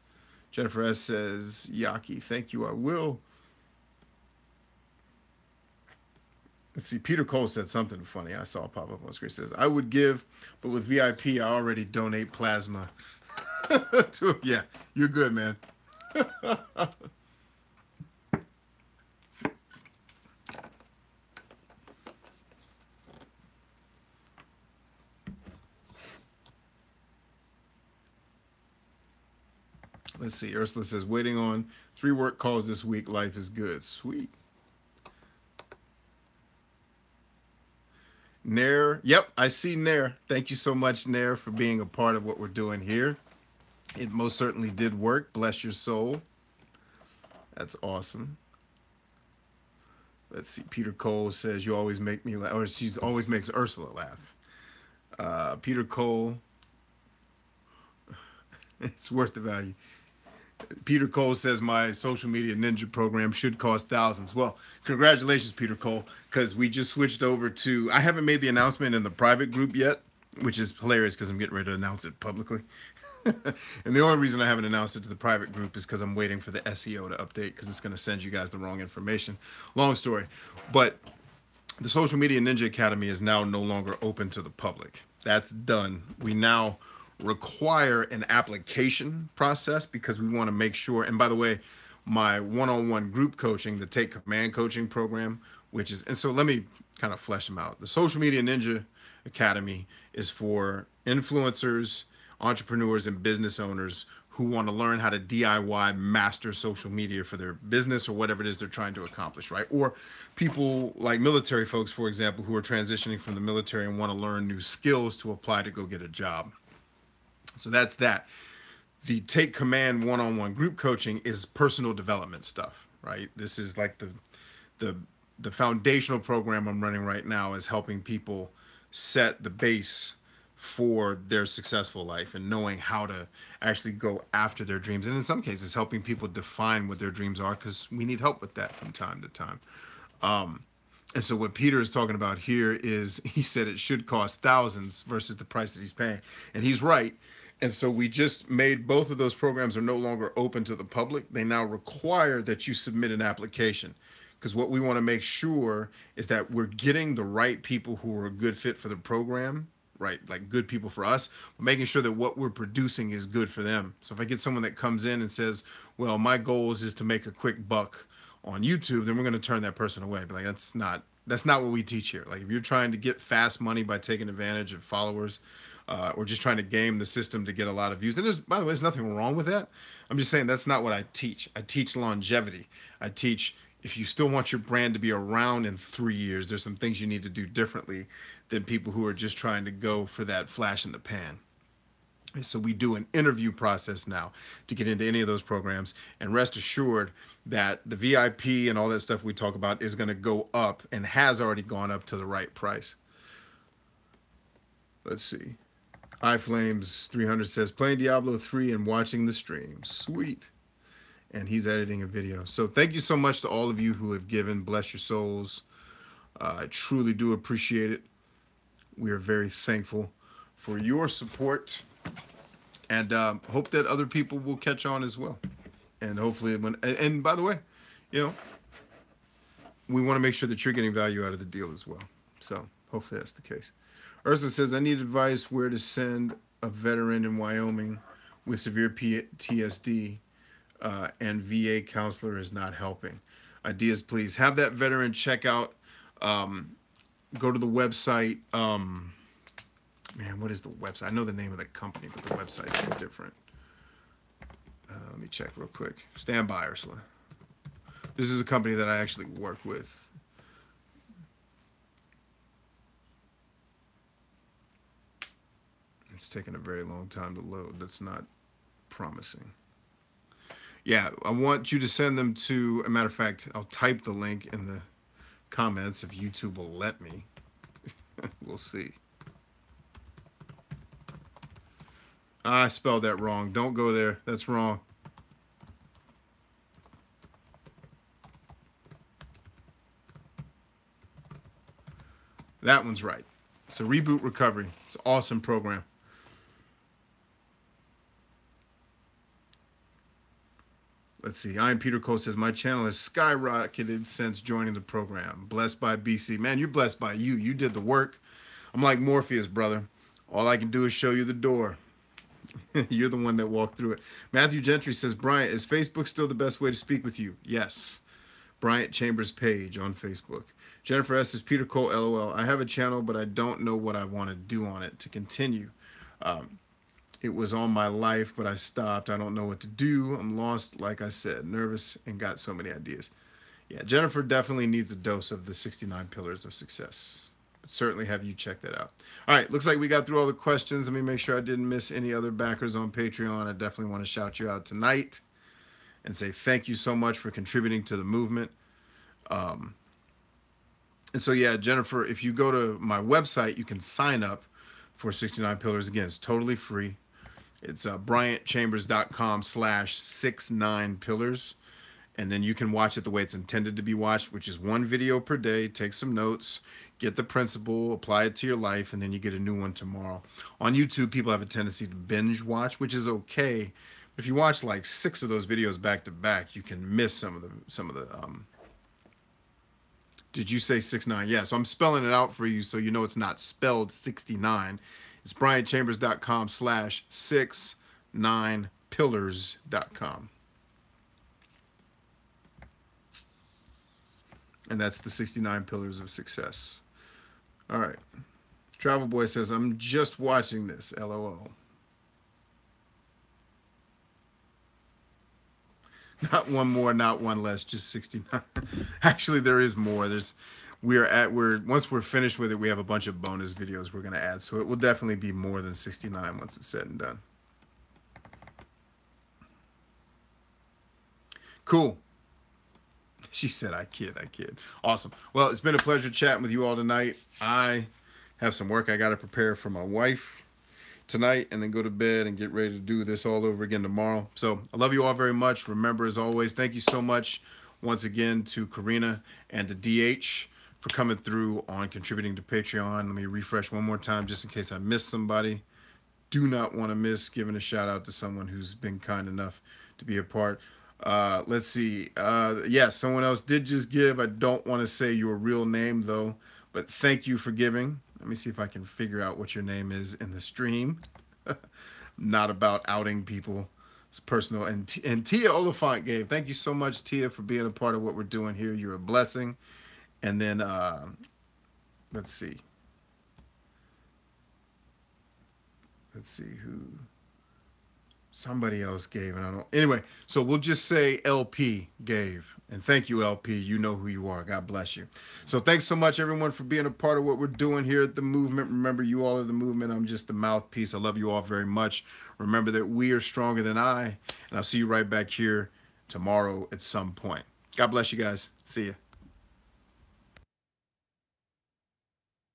Jennifer S. says, Yaki, thank you. I will. Let's see. Peter Cole said something funny. I saw pop up on screen. It says, I would give, but with VIP, I already donate plasma. Yeah, you're good, man. Let's see. Ursula says, waiting on 3 work calls this week. Life is good. Sweet. Nair. Yep, I see Nair. Thank you so much, Nair, for being a part of what we're doing here. It most certainly did work. Bless your soul. That's awesome. Let's see. Peter Cole says, you always make me laugh. Or she always makes Ursula laugh. Peter Cole. It's worth the value. Peter Cole says my social media ninja program should cost thousands. Well, congratulations, Peter Cole, because we just switched over to... I haven't made the announcement in the private group yet, which is hilarious because I'm getting ready to announce it publicly. And the only reason I haven't announced it to the private group is because I'm waiting for the SEO to update because it's going to send you guys the wrong information. Long story. But The Social Media Ninja Academy is now no longer open to the public. That's done. We now require an application process because we want to make sure. And by the way, my one-on-one group coaching, the Take Command coaching program, which is, and so let me kind of flesh them out. The Social Media Ninja Academy is for influencers, entrepreneurs, and business owners who want to learn how to DIY master social media for their business or whatever it is they're trying to accomplish, right? Or people like military folks, for example, who are transitioning from the military and want to learn new skills to apply to go get a job. So that's that. The Take Command one-on-one group coaching is personal development stuff, right? This is like the foundational program I'm running right now is helping people set the base for their successful life and knowing how to actually go after their dreams. And in some cases, helping people define what their dreams are, because we need help with that from time to time. And so what Peter is talking about here is, he said it should cost thousands versus the price that he's paying. And he's right. And so we just made both of those programs are no longer open to the public. They now require that you submit an application, because what we want to make sure is that we're getting the right people who are a good fit for the program, right? Like good people for us, making sure that what we're producing is good for them. So if I get someone that comes in and says, well, my goal is to make a quick buck on YouTube, then we're going to turn that person away. But like, that's not what we teach here. Like if you're trying to get fast money by taking advantage of followers, or just trying to game the system to get a lot of views. And there's, by the way, there's nothing wrong with that. I'm just saying that's not what I teach. I teach longevity. I teach, if you still want your brand to be around in 3 years, there's some things you need to do differently than people who are just trying to go for that flash in the pan. So we do an interview process now to get into any of those programs, and rest assured that the VIP and all that stuff we talk about is going to go up and has already gone up to the right price. Let's see. iFlames 300 says, playing Diablo 3 and watching the stream. Sweet. And he's editing a video. So thank you so much to all of you who have given. Bless your souls. I truly do appreciate it. We are very thankful for your support, and hope that other people will catch on as well. And hopefully, and by the way, you know, we want to make sure that you're getting value out of the deal as well. So hopefully that's the case. Ursa says, I need advice where to send a veteran in Wyoming with severe PTSD, and VA counselor is not helping. Ideas, please. Have that veteran check out, go to the website. Man, what is the website? I know the name of the company, but the website's different. Let me check real quick. Stand by, Ursula. This is a company that I actually work with. It's taking a very long time to load. That's not promising. Yeah, I want you to send them to, a matter of fact, I'll type the link in the comments if YouTube will let me. We'll see. I spelled that wrong. Don't go there. That's wrong. That one's right. So Reboot Recovery. It's an awesome program. Let's see. I am Peter Cole says, my channel has skyrocketed since joining the program. Blessed by BC. Man, you're blessed by you. You did the work. I'm like Morpheus, brother. All I can do is show you the door. You're the one that walked through it. Matthew Gentry says, Bryant, is Facebook still the best way to speak with you? Yes. Bryant Chambers page on Facebook. Jennifer S. says, Peter Cole, LOL. I have a channel, but I don't know what I want to do on it to continue. It was on my life, but I stopped. I don't know what to do. I'm lost, like I said, nervous, and got so many ideas. Yeah, Jennifer definitely needs a dose of the 69 Pillars of Success. But certainly have you check that out. All right, looks like we got through all the questions. Let me make sure I didn't miss any other backers on Patreon. I definitely want to shout you out tonight and say thank you so much for contributing to the movement. And so, yeah, Jennifer, if you go to my website, you can sign up for 69 Pillars. Again, it's totally free. It's bryantchambers.com/69pillars. And then you can watch it the way it's intended to be watched, which is one video per day. Take some notes, get the principle, apply it to your life, and then you get a new one tomorrow. On YouTube, people have a tendency to binge watch, which is okay. If you watch like 6 of those videos back to back, you can miss some of the Did you say 6'9"? Yeah, so I'm spelling it out for you so you know it's not spelled 69. It's BryantChambers.com/69pillars.com. And that's the 69 pillars of success. All right. Travel Boy says, I'm just watching this. LOL. Not one more, not one less, just 69. Actually, there is more. Once we're finished with it, we have a bunch of bonus videos we're going to add. So it will definitely be more than 69 once it's said and done. Cool. She said, I kid. Awesome. Well, it's been a pleasure chatting with you all tonight. I have some work I got to prepare for my wife tonight and then go to bed and get ready to do this all over again tomorrow. So I love you all very much. Remember, as always, thank you so much once again to Karina and to DH for coming through on contributing to Patreon. Let me refresh one more time just in case I missed somebody. Do not want to miss giving a shout out to someone who's been kind enough to be a part. Let's see. Yes, someone else did just give. I don't want to say your real name though, but thank you for giving. Let me see if I can figure out what your name is in the stream. Not about outing people. It's personal. And Tia Oliphant gave. Thank you so much, Tia, for being a part of what we're doing here. You're a blessing. And then, let's see. Let's see who. Somebody else gave, and I don't. Anyway, so we'll just say LP gave. And thank you, LP. You know who you are. God bless you. So thanks so much, everyone, for being a part of what we're doing here at the movement. Remember, you all are the movement. I'm just the mouthpiece. I love you all very much. Remember that we are stronger than I. And I'll see you right back here tomorrow at some point. God bless you guys. See ya.